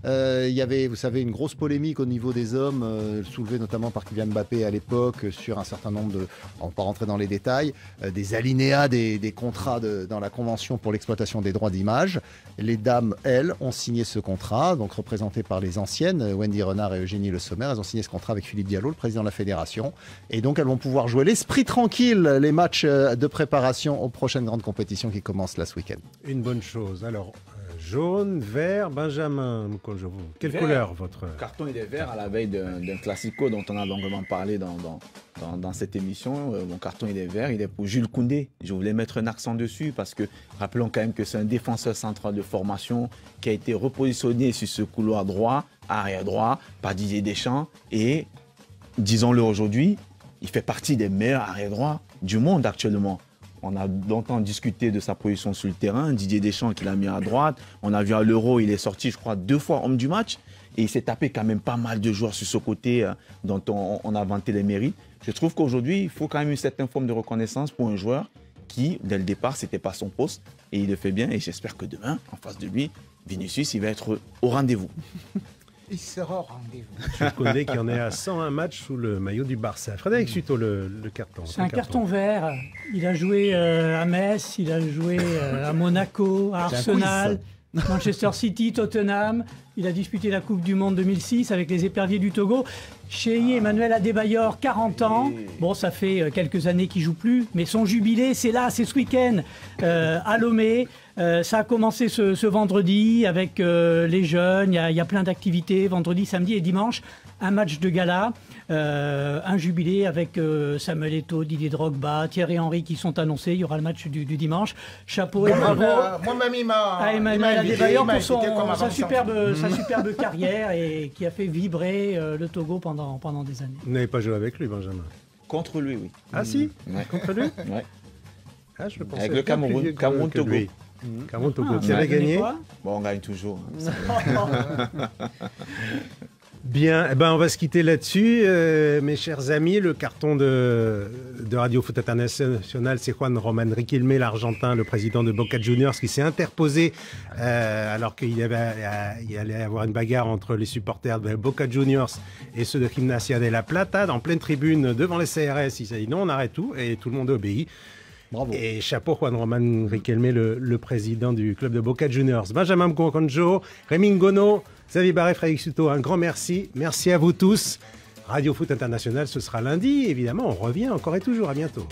Il y avait, vous savez, une grosse polémique au niveau des hommes, soulevée notamment par Kylian Mbappé à l'époque, sur un certain nombre de, on ne va pas rentrer dans les détails, des alinéas des contrats dans la Convention pour l'exploitation des droits d'image. Les dames, elles, ont signé ce contrat, donc représentées par les anciennes, Wendy Renard et Eugénie Le Sommer. Elles ont signé ce contrat avec Philippe Diallo, le président de la Fédération. Et donc, elles vont pouvoir jouer l'esprit tranquille, les matchs de préparation aux prochaines grandes compétitions qui commencent là ce week-end. Une bonne chose. Alors, jaune, vert, Benjamin Mkonjovo. Quelle couleur votre carton il est vert à la veille d'un classico dont on a longuement parlé dans dans cette émission. Mon carton, il est vert, il est pour Jules Koundé. Je voulais mettre un accent dessus parce que rappelons quand même que c'est un défenseur central de formation qui a été repositionné sur ce couloir droit, arrière droit, par Didier Deschamps. Et disons-le aujourd'hui, il fait partie des meilleurs arrière droits du monde actuellement. On a longtemps discuté de sa position sur le terrain. Didier Deschamps qui l'a mis à droite. On a vu à l'Euro, il est sorti, je crois, 2 fois homme du match. Et il s'est tapé quand même pas mal de joueurs sur ce côté dont on a vanté les mérites. Je trouve qu'aujourd'hui, il faut quand même une certaine forme de reconnaissance pour un joueur qui, dès le départ, ce n'était pas son poste. Et il le fait bien. Et j'espère que demain, en face de lui, Vinicius, il va être au rendez-vous. Il sera au rendez-vous. Jules Koundé qui en est à 101 matchs sous le maillot du Barça. Frédéric Suto, le carton. C'est un carton vert. Il a joué à Metz, il a joué à Monaco, à Arsenal, Manchester City, Tottenham. Il a disputé la Coupe du Monde 2006 avec les Éperviers du Togo. Cheyi Emmanuel Adebayor, 40 ans. Bon, ça fait quelques années qu'il ne joue plus, mais son jubilé, c'est là, c'est ce week-end, à Lomé. Ça a commencé ce vendredi avec les jeunes. Il y a plein d'activités, vendredi, samedi et dimanche. Un match de gala, un jubilé avec Samuel Eto'o, Didier Drogba, Thierry Henry qui sont annoncés. Il y aura le match du dimanche. Chapeau et bravo moi-même, à Emmanuel Adebayor pour sa superbe carrière et qui a fait vibrer le Togo pendant des années. Vous n'avez pas joué avec lui, Benjamin? Contre lui, oui. Ah si, contre lui? Ouais. Ah, je le pensais avec le Cameroun, Cameroun-Togo. Cameroun-Togo, tu avais gagné? Bon, on gagne toujours. Bien, eh ben on va se quitter là-dessus. Mes chers amis, le carton de Radio Foot International, c'est Juan Román Riquelme, l'Argentin, le président de Boca Juniors, qui s'est interposé alors qu'il allait avoir une bagarre entre les supporters de Boca Juniors et ceux de Gimnasia de la Plata, en pleine tribune devant les CRS. Il s'est dit non, on arrête tout, et tout le monde obéit. Bravo. Et chapeau Juan Román Riquelme, le président du club de Boca Juniors. Benjamin Mkonjo, Rémi Ngono, Xavier Barret, Frédéric Suto, un grand merci. Merci à vous tous. Radio Foot International, ce sera lundi, évidemment. On revient encore et toujours. À bientôt.